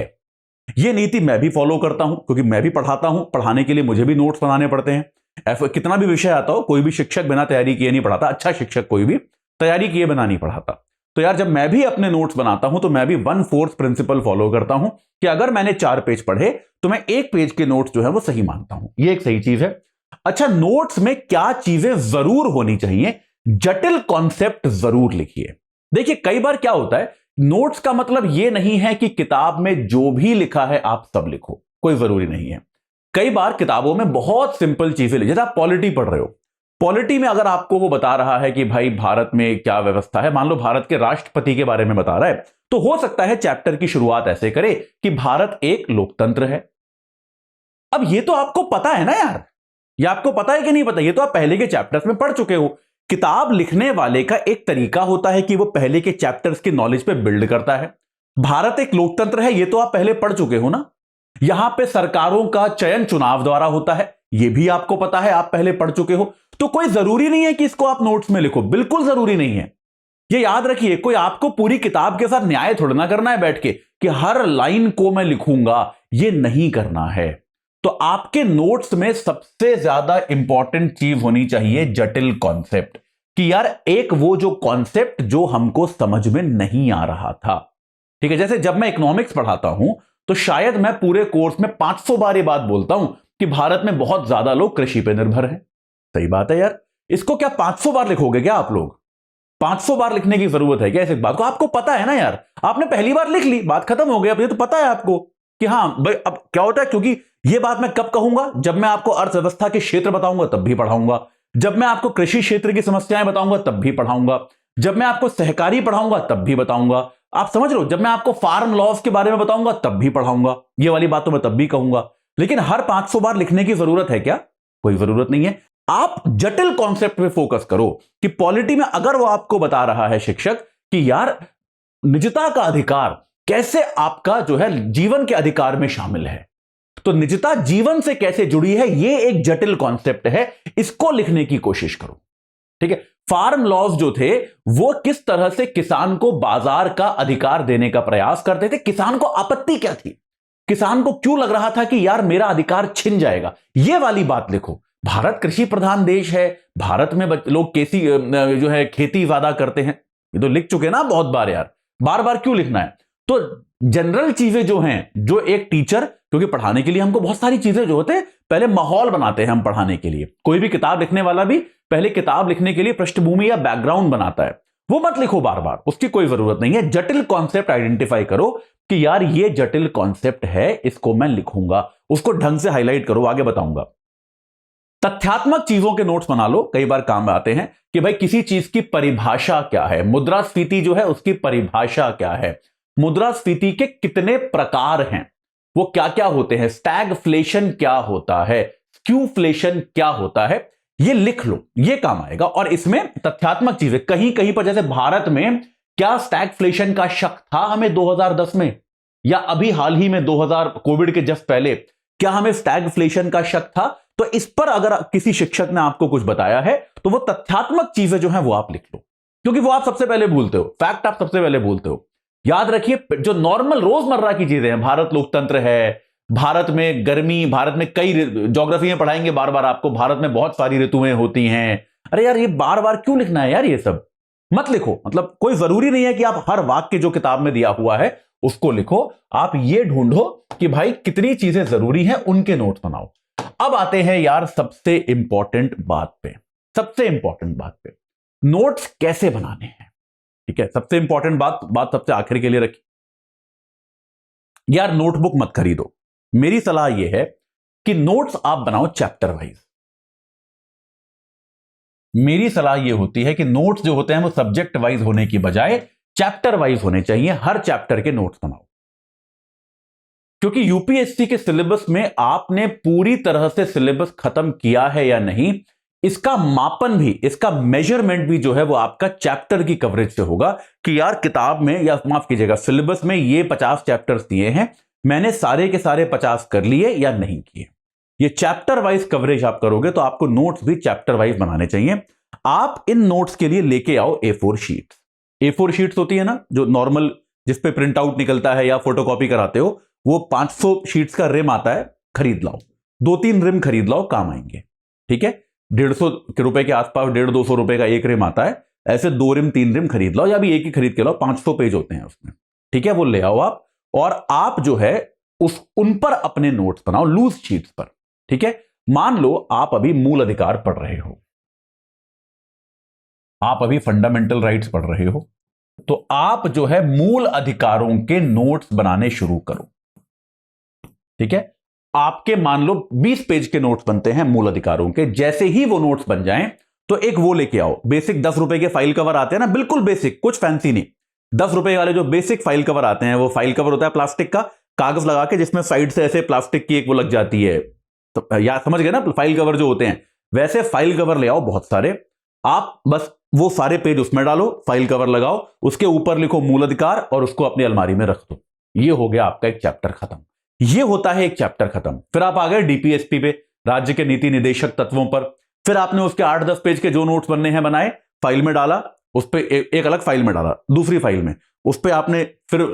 [SPEAKER 2] यह नीति मैं भी फॉलो करता हूं, क्योंकि मैं भी पढ़ाता हूं। पढ़ाने के लिए मुझे भी नोट्स बनाने पड़ते हैं। कितना भी विषय आता हो, कोई भी शिक्षक बिना तैयारी किए नहीं पढ़ाता। अच्छा शिक्षक कोई भी तैयारी किए बिना नहीं पढ़ाता। तो यार जब मैं भी अपने नोट्स बनाता हूं तो मैं भी 1/4 प्रिंसिपल फॉलो करता हूं, कि अगर मैंने 4 पेज पढ़े तो मैं 1 पेज के नोट्स जो है वो सही मानता हूं। ये एक सही चीज है। अच्छा, नोट्स में क्या चीजें जरूर होनी चाहिए? जटिल कॉन्सेप्ट जरूर लिखिए। देखिए कई बार क्या होता है, नोट्स का मतलब यह नहीं है कि किताब में जो भी लिखा है आप सब लिखो, कोई जरूरी नहीं है। कई बार किताबों में बहुत सिंपल चीजें लिखी, जैसे आप पॉलिटी पढ़ रहे हो, पॉलिटी में अगर आपको वो बता रहा है कि भाई भारत में क्या व्यवस्था है, मान लो भारत के राष्ट्रपति के बारे में बता रहा है, तो हो सकता है चैप्टर की शुरुआत ऐसे करे कि भारत एक लोकतंत्र है। अब ये तो आपको पता है ना यार, ये आपको पता है कि नहीं पता? ये तो आप पहले के चैप्टर्स में पढ़ चुके हो। किताब लिखने वाले का एक तरीका होता है कि वो पहले के चैप्टर्स की नॉलेज पे बिल्ड करता है। भारत एक लोकतंत्र है, ये तो आप पहले पढ़ चुके हो ना। यहां पे सरकारों का चयन चुनाव द्वारा होता है, ये भी आपको पता है, आप पहले पढ़ चुके हो। तो कोई जरूरी नहीं है कि इसको आप नोट्स में लिखो, बिल्कुल जरूरी नहीं है। ये याद रखिए, कोई आपको पूरी किताब के साथ न्याय थोड़ा ना करना है बैठ के, कि हर लाइन को मैं लिखूंगा, ये नहीं करना है। तो आपके नोट्स में सबसे ज्यादा इंपॉर्टेंट चीज होनी चाहिए जटिल कॉन्सेप्ट, कि यार एक वो जो कॉन्सेप्ट जो हमको समझ में नहीं आ रहा था। ठीक है, जैसे जब मैं इकोनॉमिक्स पढ़ाता हूं तो शायद मैं पूरे कोर्स में 500 बार ये बात बोलता हूं कि भारत में बहुत ज्यादा लोग कृषि पर निर्भर हैं। सही बात है यार, इसको क्या 500 बार लिखोगे क्या आप लोग? 500 बार लिखने की जरूरत है क्या इस बात को? आपको पता है ना यार, आपने पहली बार लिख ली, बात खत्म हो गई। अब ये तो पता है आपको कि हाँ भाई, अब क्या होता है, क्योंकि ये बात मैं कब कहूंगा? जब मैं आपको अर्थव्यवस्था के क्षेत्र बताऊंगा तब भी पढ़ाऊंगा, जब मैं आपको कृषि क्षेत्र की समस्याएं बताऊंगा तब भी पढ़ाऊंगा, जब मैं आपको सहकारी पढ़ाऊंगा तब भी बताऊंगा। आप समझ रहे हो? जब मैं आपको फार्म लॉज के बारे में बताऊंगा तब भी पढ़ाऊंगा। ये वाली बात तो मैं तब भी कहूंगा। लेकिन हर 500 बार लिखने की जरूरत है क्या? कोई जरूरत नहीं है। आप जटिल कॉन्सेप्ट पे फोकस करो, कि पॉलिटी में अगर वो आपको बता रहा है शिक्षक कि यार निजता का अधिकार कैसे आपका जो है जीवन के अधिकार में शामिल है, तो निजता जीवन से कैसे जुड़ी है, ये एक जटिल कॉन्सेप्ट है, इसको लिखने की कोशिश करो। ठीक है, फार्म लॉज जो थे वो किस तरह से किसान को बाजार का अधिकार देने का प्रयास करते थे, किसान को आपत्ति क्या थी, किसान को क्यों लग रहा था कि यार मेरा अधिकार छिन जाएगा, ये वाली बात लिखो। भारत कृषि प्रधान देश है, भारत में लोग जो है खेती ज्यादा करते हैं, ये तो लिख चुके ना बहुत बार यार, बार बार क्यों लिखना है? तो जनरल चीजें जो हैं, जो एक टीचर, क्योंकि पढ़ाने के लिए हमको बहुत सारी चीजें जो होते हैं, पहले माहौल बनाते हैं हम पढ़ाने के लिए। कोई भी किताब लिखने वाला भी पहले किताब लिखने के लिए पृष्ठभूमि या बैकग्राउंड बनाता है, वो मत लिखो बार बार, उसकी कोई जरूरत नहीं है। जटिल कॉन्सेप्ट आइडेंटिफाई करो कि यार ये जटिल कॉन्सेप्ट है, इसको मैं लिखूंगा, उसको ढंग से हाईलाइट करो, आगे बताऊंगा। तथ्यात्मक चीजों के नोट्स बना लो, कई बार काम आते हैं कि भाई किसी चीज की परिभाषा क्या है, मुद्रास्फीति जो है उसकी परिभाषा क्या है, मुद्रास्फीति के कितने प्रकार हैं, वो क्या क्या होते हैं, स्टैगफ्लेशन क्या होता है, स्क्यूफ्लेशन क्या होता है, ये लिख लो, ये काम आएगा। और इसमें तथ्यात्मक चीजें कहीं कहीं पर, जैसे भारत में क्या स्टैगफ्लेशन का शक था हमें 2010 में, या अभी हाल ही में 2000 कोविड के जस्ट पहले क्या हमें स्टैगफ्लेशन का शक था? तो इस पर अगर किसी शिक्षक ने आपको कुछ बताया है तो वो तथ्यात्मक चीजें जो है वो आप लिख लो, क्योंकि वो आप सबसे पहले भूलते हो, फैक्ट आप सबसे पहले भूलते हो। याद रखिए, जो नॉर्मल रोजमर्रा की चीजें हैं, भारत लोकतंत्र है, भारत में गर्मी, भारत में कई, ज्योग्राफी में पढ़ाएंगे बार बार आपको, भारत में बहुत सारी ऋतुएं होती हैं। अरे यार, ये बार बार क्यों लिखना है यार, ये सब मत लिखो। मतलब कोई जरूरी नहीं है कि आप हर वाक्य जो किताब में दिया हुआ है उसको लिखो, आप ये ढूंढो कि भाई कितनी चीजें जरूरी हैं, उनके नोट्स बनाओ। अब आते हैं यार सबसे इंपॉर्टेंट बात पे, सबसे इंपॉर्टेंट बात पे, नोट्स कैसे बनाने हैं। ठीक है, सबसे इंपॉर्टेंट बात सबसे आखिर के लिए रखी। यार नोटबुक मत खरीदो, मेरी सलाह यह है कि नोट्स आप बनाओ चैप्टर वाइज। मेरी सलाह यह होती है कि नोट्स जो होते हैं वो सब्जेक्ट वाइज होने की बजाय चैप्टर वाइज होने चाहिए। हर चैप्टर के नोट्स बनाओ, क्योंकि यूपीएससी के सिलेबस में आपने पूरी तरह से सिलेबस खत्म किया है या नहीं, इसका मापन भी, इसका मेजरमेंट भी जो है वो आपका चैप्टर की कवरेज से होगा कि यार किताब में, या माफ कीजिएगा सिलेबस में ये 50 चैप्टर्स दिए हैं, मैंने सारे के सारे 50 कर लिए या नहीं किए। ये चैप्टर वाइज कवरेज आप करोगे तो आपको नोट्स भी चैप्टर वाइज बनाने चाहिए। आप इन नोट्स के लिए लेके आओ A4 शीट्स। A4 शीट्स होती है ना, जो नॉर्मल जिस पे प्रिंट आउट निकलता है या फोटोकॉपी कराते हो, वो 500 शीट्स का रिम आता है, खरीद लाओ। 2-3 रिम खरीद लाओ, काम आएंगे। ठीक है, 150 रुपए के आसपास, 150-200 रुपए का एक रिम आता है। ऐसे 2 रिम 3 रिम खरीद लाओ, या भी एक ही खरीद के लाओ, 500 पेज होते हैं उसमें। ठीक है, वो ले आओ आप, और आप जो है उन पर अपने नोट्स बनाओ, लूज शीट्स पर। ठीक है, मान लो आप अभी मूल अधिकार पढ़ रहे हो, आप अभी फंडामेंटल राइट्स पढ़ रहे हो, तो आप जो है मूल अधिकारों के नोट्स बनाने शुरू करो। ठीक है, आपके मान लो 20 पेज के नोट्स बनते हैं मूल अधिकारों के। जैसे ही वो नोट्स बन जाएं तो एक वो लेके आओ, बेसिक 10 रुपए के फाइल कवर आते हैं ना, बिल्कुल बेसिक, कुछ फैंसी नहीं। 10 रुपए वाले जो बेसिक फाइल कवर आते हैं, वो फाइल कवर होता है प्लास्टिक का, कागज लगा के, जिसमें साइड से ऐसे प्लास्टिक की एक वो लग जाती है, तो या समझ गए ना फाइल कवर जो होते हैं, वैसे फाइल कवर ले आओ बहुत सारे। आप बस वो सारे पेज उसमें डालो, फाइल कवर लगाओ, उसके ऊपर लिखो मूल अधिकार, और उसको अपनी अलमारी में रख दो। ये हो गया आपका एक चैप्टर खत्म। ये होता है एक चैप्टर खत्म। फिर आप आ गए डीपीएसपी पे, राज्य के नीति निदेशक तत्वों पर। फिर आपने उसके 8-10 पेज के जो नोट्स बनने हैं बनाए, फाइल में डाला, उस पर एक अलग फाइल में डाला, दूसरी फाइल में, उस पर आपने फिर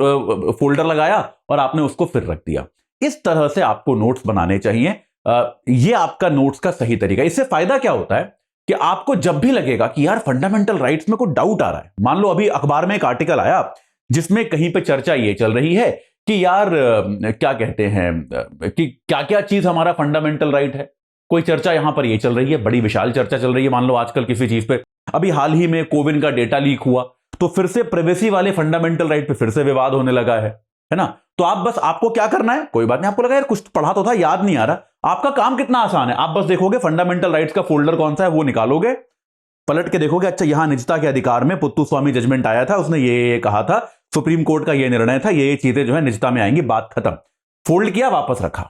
[SPEAKER 2] फोल्डर लगाया और आपने उसको फिर रख दिया। इस तरह से आपको नोट्स बनाने चाहिए। ये आपका नोट्स का सही तरीका। इससे फायदा क्या होता है कि आपको जब भी लगेगा कि यार फंडामेंटल राइट्स में कोई डाउट आ रहा है, मान लो अभी अखबार में एक आर्टिकल आया जिसमें कहीं पे चर्चा ये चल रही है कि यार क्या कहते हैं कि क्या क्या चीज हमारा फंडामेंटल राइट है, कोई चर्चा यहां पर ये चल रही है, बड़ी विशाल चर्चा चल रही है, मान लो आजकल किसी चीज पे, अभी हाल ही में कोविन का डेटा लीक हुआ, तो फिर से प्राइवेसी वाले फंडामेंटल राइट पे फिर से विवाद होने लगा है ना। तो आप बस, आपको क्या करना है, कोई बात नहीं, आपको लगा यार कुछ पढ़ा तो था, याद नहीं आ रहा, आपका काम कितना आसान है, आप बस देखोगे फंडामेंटल राइट्स का फोल्डर कौन सा है, वो निकालोगे, पलट के देखोगे, अच्छा यहां निजता के अधिकार में पुत्तु स्वामी जजमेंट आया था, उसने ये कहा था, सुप्रीम कोर्ट का ये निर्णय था, ये चीजें जो है निजता में आएंगी, बात खत्म। फोल्ड किया, वापस रखा।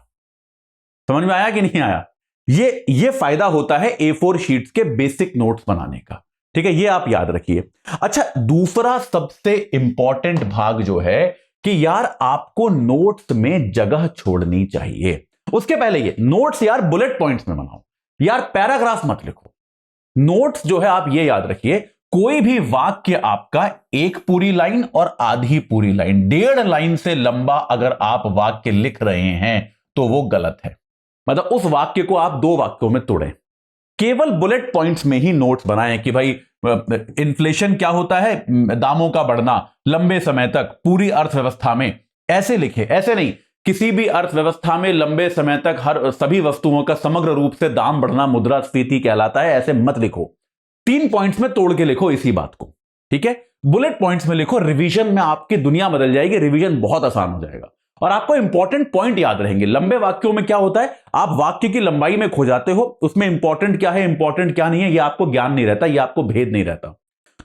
[SPEAKER 2] समझ में आया कि नहीं आया? ये फायदा होता है A4 शीट्स के बेसिक नोट्स बनाने का। ठीक है, ये आप याद रखिए। अच्छा, दूसरा सबसे इंपॉर्टेंट भाग जो है कि यार आपको नोट्स में जगह छोड़नी चाहिए। उसके पहले ये नोट्स यार बुलेट पॉइंट्स में बनाओ, यार पैराग्राफ मत लिखो। नोट्स जो है आप ये याद रखिए, कोई भी वाक्य आपका एक पूरी लाइन और आधी पूरी लाइन, 1.5 लाइन से लंबा अगर आप वाक्य लिख रहे हैं तो वो गलत है। मतलब उस वाक्य को आप 2 वाक्यों में तोड़ें। केवल बुलेट पॉइंट्स में ही नोट्स बनाएं कि भाई इन्फ्लेशन क्या होता है, दामों का बढ़ना लंबे समय तक पूरी अर्थव्यवस्था में, ऐसे लिखे। ऐसे नहीं, किसी भी अर्थव्यवस्था में लंबे समय तक हर सभी वस्तुओं का समग्र रूप से दाम बढ़ना मुद्रास्फीति कहलाता है, ऐसे मत लिखो। 3 पॉइंट्स में तोड़ के लिखो इसी बात को। ठीक है, बुलेट पॉइंट्स में लिखो, रिवीजन में आपकी दुनिया बदल जाएगी, रिवीजन बहुत आसान हो जाएगा और आपको इंपॉर्टेंट पॉइंट याद रहेंगे। लंबे वाक्यों में क्या होता है, आप वाक्य की लंबाई में खो जाते हो, उसमें इंपॉर्टेंट क्या है इंपॉर्टेंट क्या नहीं है ये आपको ज्ञान नहीं रहता, ये आपको भेद नहीं रहता।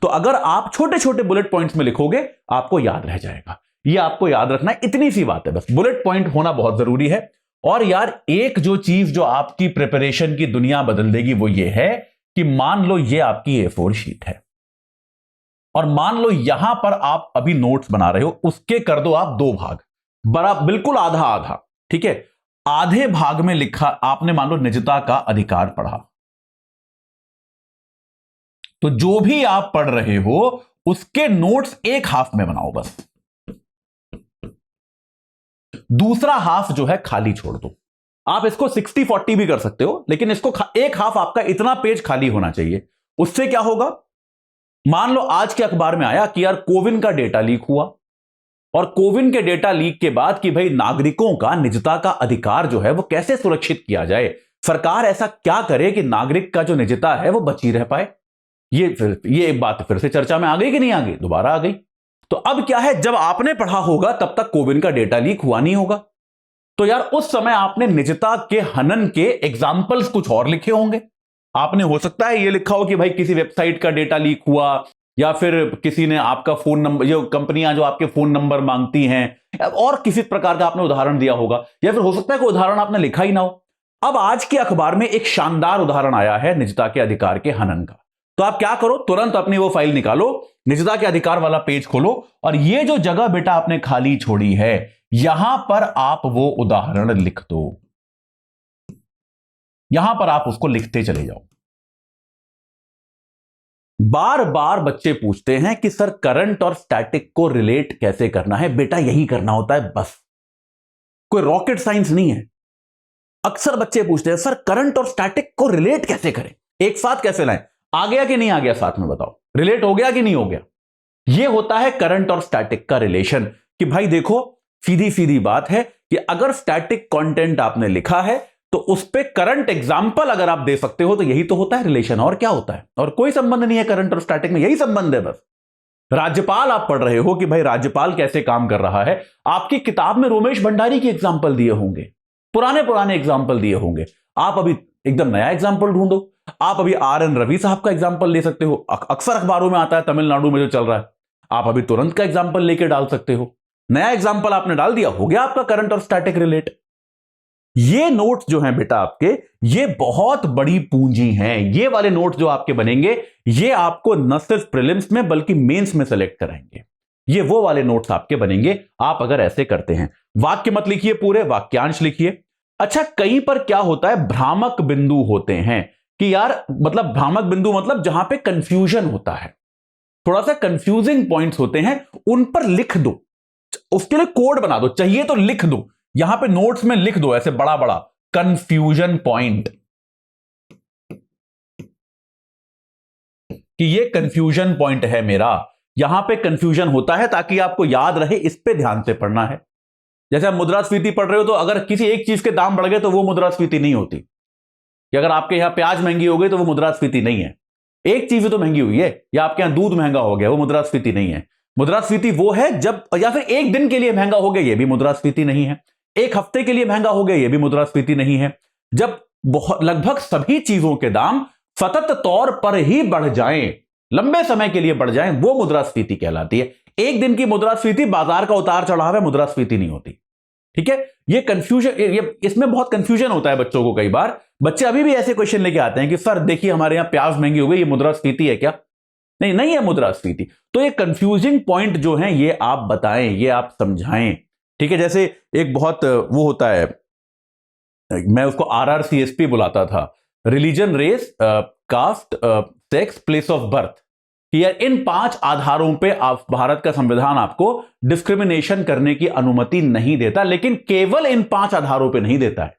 [SPEAKER 2] तो अगर आप छोटे छोटे बुलेट पॉइंट्स में लिखोगे आपको याद रह जाएगा। ये आपको याद रखना है, इतनी सी बात है बस, बुलेट पॉइंट होना बहुत जरूरी है। और यार एक जो चीज जो आपकी प्रिपरेशन की दुनिया बदल देगी वो ये है कि मान लो ये आपकी A4 शीट है और मान लो यहां पर आप अभी नोट्स बना रहे हो, उसके कर दो आप 2 भाग, बड़ा बिल्कुल आधा आधा। ठीक है, आधे भाग में लिखा, आपने मान लो निजता का अधिकार पढ़ा, तो जो भी आप पढ़ रहे हो उसके नोट्स एक हाफ में बनाओ बस, दूसरा हाफ जो है खाली छोड़ दो। आप इसको 60-40 भी कर सकते हो, लेकिन इसको एक हाफ आपका इतना पेज खाली होना चाहिए। उससे क्या होगा, मान लो आज के अखबार में आया कि यार कोविन का डेटा लीक हुआ, और कोविन के डेटा लीक के बाद कि भाई नागरिकों का निजता का अधिकार जो है वो कैसे सुरक्षित किया जाए, सरकार ऐसा क्या करे कि नागरिक का जो निजता है वो बची रह पाए। ये एक बात फिर से चर्चा में आ गई कि नहीं आ गई, दोबारा आ गई। तो अब क्या है, जब आपने पढ़ा होगा तब तक कोविन का डेटा लीक हुआ नहीं होगा, तो यार उस समय आपने निजता के हनन के एग्जाम्पल्स कुछ और लिखे होंगे। आपने हो सकता है ये लिखा हो कि भाई किसी वेबसाइट का डेटा लीक हुआ, या फिर किसी ने आपका फोन नंबर, जो कंपनियां जो आपके फोन नंबर मांगती हैं, और किसी प्रकार का आपने उदाहरण दिया होगा, या फिर हो सकता है कोई उदाहरण आपने लिखा ही ना हो। अब आज के अखबार में एक शानदार उदाहरण आया है निजता के अधिकार के हनन का, तो आप क्या करो, तुरंत अपनी वो फाइल निकालो, निजता के अधिकार वाला पेज खोलो, और ये जो जगह बेटा आपने खाली छोड़ी है यहां पर आप वो उदाहरण लिख दो, यहां पर आप उसको लिखते चले जाओ। बार बार बच्चे पूछते हैं कि सर करंट और स्टैटिक को रिलेट कैसे करना है। बेटा यही करना होता है बस, कोई रॉकेट साइंस नहीं है। अक्सर बच्चे पूछते हैं सर करंट और स्टैटिक को रिलेट कैसे करें, एक साथ कैसे लाएं, आ गया कि नहीं आ गया, साथ में बताओ, रिलेट हो गया कि नहीं हो गया। यह होता है करंट और स्टैटिक का रिलेशन, कि भाई देखो सीधी सीधी बात है कि अगर स्टैटिक कंटेंट आपने लिखा है तो उस पे करंट एग्जाम्पल अगर आप दे सकते हो तो यही तो होता है रिलेशन, और क्या होता है, और कोई संबंध नहीं है करंट और स्टैटिक में, यही संबंध है बस। राज्यपाल आप पढ़ रहे हो कि भाई राज्यपाल कैसे काम कर रहा है, आपकी किताब में रोमेश भंडारी की एग्जाम्पल दिए होंगे, पुराने पुराने एग्जाम्पल दिए होंगे, आप अभी एकदम नया एग्जाम्पल ढूंढो। आप अभी RN रवि साहब का एग्जाम्पल ले सकते हो, अक्सर अखबारों में आता है तमिलनाडु में जो चल रहा है, आप अभी तुरंत का एग्जाम्पल लेके डाल सकते हो। नया एग्जाम्पल आपने डाल दिया, हो गया आपका करंट और स्टैटिक रिलेट। ये नोट्स जो हैं बेटा आपके, ये बहुत बड़ी पूंजी हैं। ये वाले नोट्स जो आपके बनेंगे ये आपको न सिर्फ प्रीलिम्स में बल्कि मेंस में सेलेक्ट कराएंगे। ये वो वाले नोट्स आपके बनेंगे आप अगर ऐसे करते हैं। वाक्य मत लिखिए, पूरे वाक्यांश लिखिए। अच्छा, कहीं पर क्या होता है, भ्रामक बिंदु होते हैं कि यार, मतलब भ्रामक बिंदु मतलब जहां पे कंफ्यूजन होता है, थोड़ा सा कंफ्यूजिंग पॉइंट्स होते हैं, उन पर लिख दो, उसके लिए कोड बना दो, चाहिए तो लिख दो, यहां पे नोट्स में लिख दो ऐसे बड़ा बड़ा कंफ्यूजन पॉइंट, कि ये कंफ्यूजन पॉइंट है मेरा, यहां पे कंफ्यूजन होता है, ताकि आपको याद रहे इस पे ध्यान से पढ़ना है। जैसे आप मुद्रास्फीति पढ़ रहे हो तो अगर किसी एक चीज के दाम बढ़ गए तो वो मुद्रास्फीति नहीं होती, कि अगर आपके यहां प्याज महंगी हो गई तो वो मुद्रास्फीति नहीं है। एक चीज तो महंगी हुई है, या आपके यहां दूध महंगा हो गया, वो मुद्रास्फीति नहीं है। मुद्रास्फीति वो है जब, या फिर एक दिन के लिए महंगा हो गया, ये भी मुद्रास्फीति नहीं है। एक हफ्ते के लिए महंगा हो गया, ये भी मुद्रास्फीति नहीं है। जब बहुत लगभग सभी चीजों के दाम सतत तौर पर ही बढ़ जाएं, लंबे समय के लिए बढ़ जाएं, वो मुद्रास्फीति कहलाती है। एक दिन की मुद्रास्फीति, बाजार का उतार चढ़ाव है, मुद्रास्फीति नहीं होती। ठीक है, ये कंफ्यूजन, ये इसमें बहुत कंफ्यूजन होता है बच्चों को। कई बार बच्चे अभी भी ऐसे क्वेश्चन लेके आते हैं कि सर देखिए हमारे यहां प्याज महंगी हो गई, ये मुद्रास्फीति है क्या? नहीं, नहीं है मुद्रास्फीति। तो ये कंफ्यूजिंग पॉइंट जो है ये आप बताएं, ये आप समझाएं। ठीक है, जैसे एक बहुत वो होता है, मैं उसको RRCSP बुलाता था, religion, race, caste, sex, place of birth, कि यार इन 5 आधारों पे आप, भारत का संविधान आपको डिस्क्रिमिनेशन करने की अनुमति नहीं देता, लेकिन केवल इन 5 आधारों पे नहीं देता है,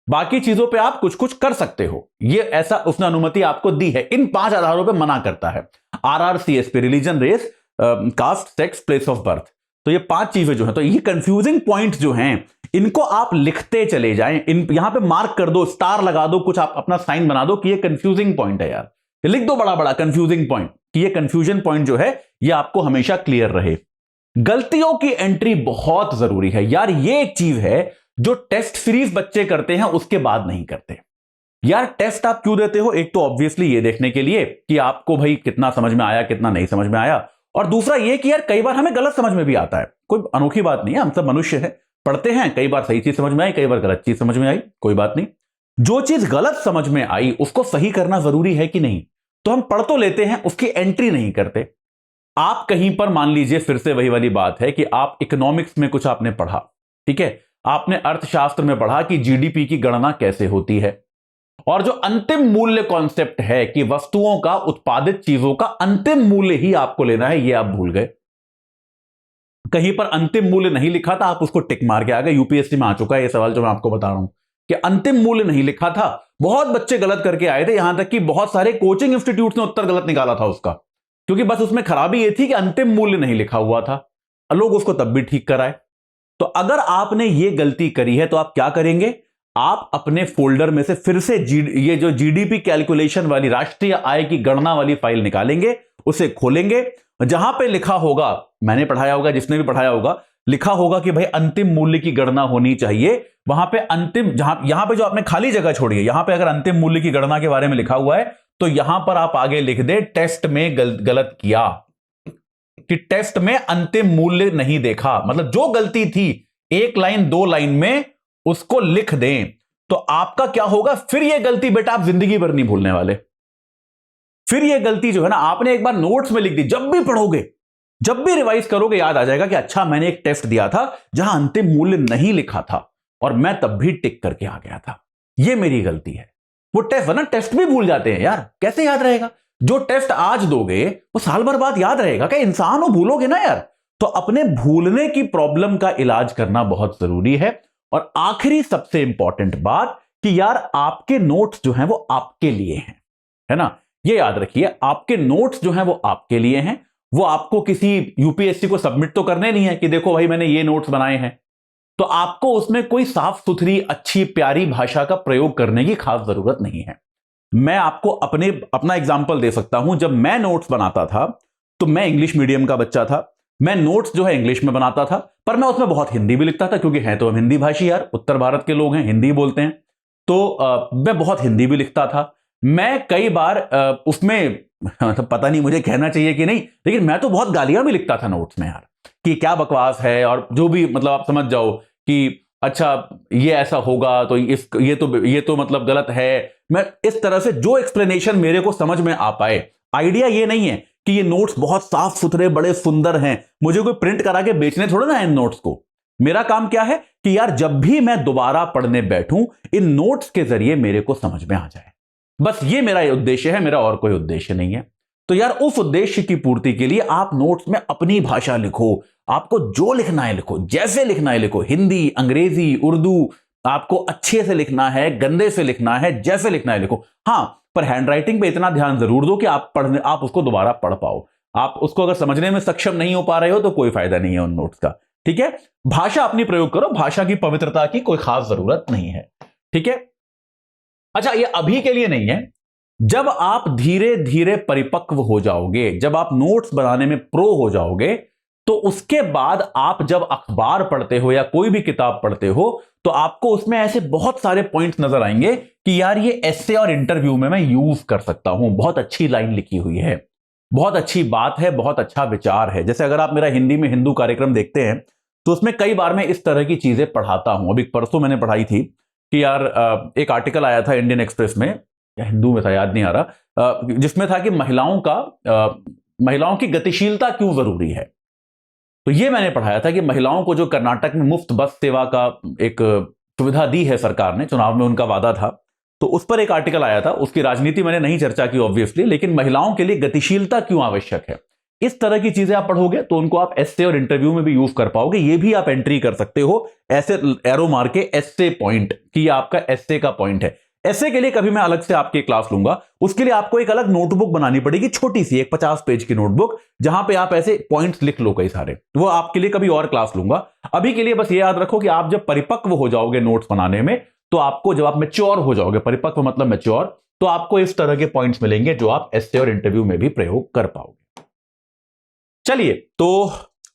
[SPEAKER 2] बाकी चीजों पे आप कुछ कुछ कर सकते हो। ये ऐसा उसने अनुमति आपको दी है, इन 5 आधारों पे मना करता है। RRCSP, religion, race, caste, sex, place of birth, तो ये 5 चीजें जो है, तो ये कंफ्यूजिंग पॉइंट जो हैं इनको आप लिखते चले जाएं, इन यहां पे मार्क कर दो, स्टार लगा दो, कुछ आप अपना साइन बना दो कि ये कंफ्यूजिंग पॉइंट है यार, लिख दो बड़ा बड़ा कंफ्यूजिंग पॉइंट, कि ये कंफ्यूजन पॉइंट जो है ये आपको हमेशा क्लियर रहे। गलतियों की एंट्री बहुत जरूरी है यार, ये एक चीज है जो टेस्ट सीरीज बच्चे करते हैं उसके बाद नहीं करते। यार टेस्ट आप क्यों देते हो? एक तो ऑब्वियसली ये देखने के लिए कि आपको भाई कितना समझ में आया, कितना नहीं समझ में आया, और दूसरा ये कि यार कई बार हमें गलत समझ में भी आता है, कोई अनोखी बात नहीं है, हम सब मनुष्य हैं, पढ़ते हैं, कई बार सही चीज समझ में आई, कई बार गलत चीज समझ में आई, कोई बात नहीं। जो चीज गलत समझ में आई उसको सही करना जरूरी है कि नहीं? तो हम पढ़ तो लेते हैं, उसकी एंट्री नहीं करते। आप कहीं पर मान लीजिए, फिर से वही वाली बात है कि आप इकोनॉमिक्स में कुछ आपने पढ़ा, ठीक है, आपने अर्थशास्त्र में पढ़ा कि जीडीपी की गणना कैसे होती है, और जो अंतिम मूल्य कॉन्सेप्ट है कि वस्तुओं का, उत्पादित चीजों का अंतिम मूल्य ही आपको लेना है, यह आप भूल गए। कहीं पर अंतिम मूल्य नहीं लिखा था, आप उसको टिक मार के आ गए। यूपीएससी में आ चुका है यह सवाल जो मैं आपको बता रहा हूं कि अंतिम मूल्य नहीं लिखा था। बहुत बच्चे गलत करके आए थे, यहां तक कि बहुत सारे कोचिंग इंस्टीट्यूट ने उत्तर गलत निकाला था उसका, क्योंकि बस उसमें खराबी यह थी कि अंतिम मूल्य नहीं लिखा हुआ था। लोग उसको तब भी ठीक कराए। तो अगर आपने यह गलती करी है तो आप क्या करेंगे, आप अपने फोल्डर में से फिर से ये जो जीडीपी कैलकुलेशन वाली, राष्ट्रीय आय की गणना वाली फाइल निकालेंगे, उसे खोलेंगे, जहां पे लिखा होगा, मैंने पढ़ाया होगा, जिसने भी पढ़ाया होगा, लिखा होगा कि भाई अंतिम मूल्य की गणना होनी चाहिए। वहां पे अंतिम, यहां पे जो आपने खाली जगह छोड़ी है, यहां पे अगर अंतिम मूल्य की गणना के बारे में लिखा हुआ है तो यहां पर आप आगे लिख दे टेस्ट में गलत किया, कि टेस्ट में अंतिम मूल्य नहीं देखा। मतलब जो गलती थी 1 लाइन 2 लाइन में उसको लिख दें, तो आपका क्या होगा, फिर यह गलती बेटा आप जिंदगी भर नहीं भूलने वाले। फिर यह गलती जो है ना, आपने एक बार नोट्स में लिख दी, जब भी पढ़ोगे, जब भी रिवाइज करोगे, याद आ जाएगा कि अच्छा मैंने एक टेस्ट दिया था जहां अंतिम मूल्य नहीं लिखा था और मैं तब भी टिक करके आ गया था, यह मेरी गलती है। वो टेस्ट ना, टेस्ट भी भूल जाते हैं यार, कैसे याद रहेगा? जो टेस्ट आज दोगे वो साल भर बाद याद रहेगा क्या? इंसान हो, भूलोगे ना यार। तो अपने भूलने की प्रॉब्लम का इलाज करना बहुत जरूरी है। और आखिरी सबसे इंपॉर्टेंट बात कि यार आपके नोट्स जो हैं वो आपके लिए हैं, है ना? ये याद रखिए, आपके नोट्स जो हैं वो आपके लिए हैं। वो आपको किसी यूपीएससी को सबमिट तो करने नहीं है कि देखो भाई मैंने ये नोट्स बनाए हैं। तो आपको उसमें कोई साफ सुथरी, अच्छी, प्यारी भाषा का प्रयोग करने की खास जरूरत नहीं है। मैं आपको अपना एग्जाम्पल दे सकता हूं। जब मैं नोट्स बनाता था तो मैं इंग्लिश मीडियम का बच्चा था। मैं नोट्स जो है इंग्लिश में बनाता था, पर मैं उसमें बहुत हिंदी भी लिखता था, क्योंकि हैं तो हम हिंदी भाषी यार, उत्तर भारत के लोग हैं, हिंदी बोलते हैं। तो मैं बहुत हिंदी भी लिखता था। मैं कई बार उसमें तो पता नहीं मुझे कहना चाहिए कि नहीं, लेकिन मैं तो बहुत गालियां भी लिखता था नोट्स में यार, कि क्या बकवास है, और जो भी, मतलब आप समझ जाओ कि अच्छा ये ऐसा होगा तो ये तो मतलब गलत है। मैं इस तरह से जो एक्सप्लेनेशन मेरे को समझ में आ पाए, आइडिया ये नहीं है कि ये नोट्स बहुत साफ सुथरे, बड़े सुंदर हैं, मुझे कोई प्रिंट करा के बेचने थोड़ा ना है इन नोट्स को। मेरा काम क्या है कि यार जब भी मैं दोबारा पढ़ने बैठूं, इन नोट्स के जरिए मेरे को समझ में आ जाए। बस ये मेरा उद्देश्य है, मेरा और कोई उद्देश्य नहीं है। तो यार उस उद्देश्य की पूर्ति के लिए आप नोट्स में अपनी भाषा लिखो, आपको जो लिखना है लिखो, जैसे लिखना है लिखो, हिंदी, अंग्रेजी, उर्दू, आपको अच्छे से लिखना है, गंदे से लिखना है, जैसे लिखना है लिखो। हां, पर हैंडराइटिंग पे इतना ध्यान जरूर दो कि आप उसको दोबारा पढ़ पाओ। आप उसको अगर समझने में सक्षम नहीं हो पा रहे हो तो कोई फायदा नहीं है उन नोट्स का, ठीक है? भाषा अपनी प्रयोग करो, भाषा की पवित्रता की कोई खास जरूरत नहीं है, ठीक है? अच्छा, ये अभी के लिए नहीं है। जब आप धीरे धीरे परिपक्व हो जाओगे, जब आप नोट्स बनाने में प्रो हो जाओगे, तो उसके बाद आप जब अखबार पढ़ते हो या कोई भी किताब पढ़ते हो, तो आपको उसमें ऐसे बहुत सारे पॉइंट्स नजर आएंगे कि यार ये एस्से और इंटरव्यू में मैं यूज कर सकता हूं, बहुत अच्छी लाइन लिखी हुई है, बहुत अच्छी बात है, बहुत अच्छा विचार है। जैसे अगर आप मेरा हिंदी में हिंदू कार्यक्रम देखते हैं तो उसमें कई बार मैं इस तरह की चीजें पढ़ाता हूं। अभी परसों मैंने पढ़ाई थी कि यार एक आर्टिकल आया था इंडियन एक्सप्रेस में या हिंदू में था, याद नहीं आ रहा, जिसमें था कि महिलाओं की गतिशीलता क्यों जरूरी है। तो ये मैंने पढ़ाया था कि महिलाओं को जो कर्नाटक में मुफ्त बस सेवा का एक सुविधा दी है सरकार ने, चुनाव में उनका वादा था, तो उस पर एक आर्टिकल आया था। उसकी राजनीति मैंने नहीं चर्चा की ऑब्वियसली, लेकिन महिलाओं के लिए गतिशीलता क्यों आवश्यक है, इस तरह की चीजें आप पढ़ोगे तो उनको आप एस्से और इंटरव्यू में भी यूज कर पाओगे। ये भी आप एंट्री कर सकते हो ऐसे एरो मार के, एस्से पॉइंट, कि ये आपका एस्से का पॉइंट है। एस्से के लिए कभी मैं अलग से आपकी क्लास लूंगा, उसके लिए आपको एक अलग नोटबुक बनानी पड़ेगी, छोटी सी, एक 50 पेज की नोटबुक, जहां पे आप ऐसे पॉइंट्स लिख लो कई सारे। वो आपके लिए कभी और क्लास लूंगा। अभी के लिए बस ये याद रखो कि आप जब परिपक्व हो जाओगे नोट्स बनाने में, तो आपको, जब आप मैच्योर हो जाओगे, परिपक्व मतलब मैच्योर, तो आपको इस तरह के पॉइंट्स मिलेंगे जो आप एस्से और इंटरव्यू में भी प्रयोग कर पाओगे। चलिए, तो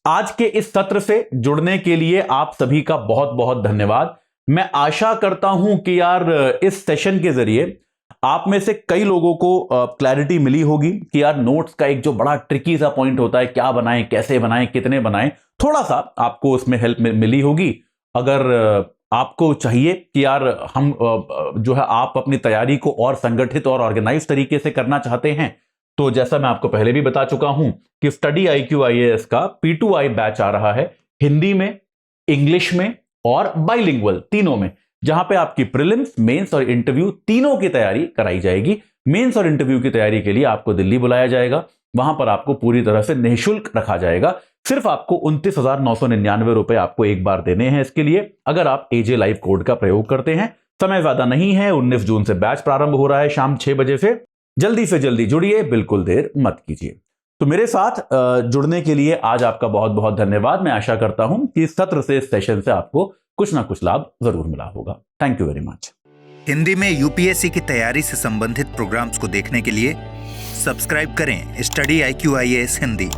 [SPEAKER 2] आज के इस सत्र से जुड़ने के लिए आप सभी का बहुत बहुत धन्यवाद। मैं आशा करता हूं कि यार इस सेशन के जरिए आप में से कई लोगों को क्लैरिटी मिली होगी कि यार नोट्स का एक जो बड़ा ट्रिकी सा पॉइंट होता है, क्या बनाएं, कैसे बनाएं, कितने बनाएं, थोड़ा सा आपको उसमें हेल्प मिली होगी। अगर आपको चाहिए कि यार हम जो है आप अपनी तैयारी को और संगठित और ऑर्गेनाइज तरीके से करना चाहते हैं, तो जैसा मैं आपको पहले भी बता चुका हूं कि स्टडी IQ IAS का P2I बैच आ रहा है, हिंदी में, इंग्लिश में और बाइलिंगुअल, तीनों में, जहां पे आपकी प्रीलिम्स, मेंस और इंटरव्यू तीनों की तैयारी कराई जाएगी। मेंस और इंटरव्यू की तैयारी के लिए आपको दिल्ली बुलाया जाएगा, वहां पर आपको पूरी तरह से निःशुल्क रखा जाएगा। सिर्फ आपको 29,999 रुपए आपको एक बार देने हैं इसके लिए, अगर आप एजे लाइव कोड का प्रयोग करते हैं। समय ज्यादा नहीं है, 19 जून से बैच प्रारंभ हो रहा है शाम 6 बजे से। जल्दी से जल्दी जुड़िए, बिल्कुल देर मत कीजिए। तो मेरे साथ जुड़ने के लिए आज आपका बहुत बहुत धन्यवाद। मैं आशा करता हूं कि इस सत्र से, इस सेशन से आपको कुछ ना कुछ लाभ जरूर मिला होगा। Thank you very much.
[SPEAKER 1] Hindi में यूपीएससी की तैयारी से संबंधित प्रोग्राम्स को देखने के लिए सब्सक्राइब करें स्टडी IQ IAS हिंदी।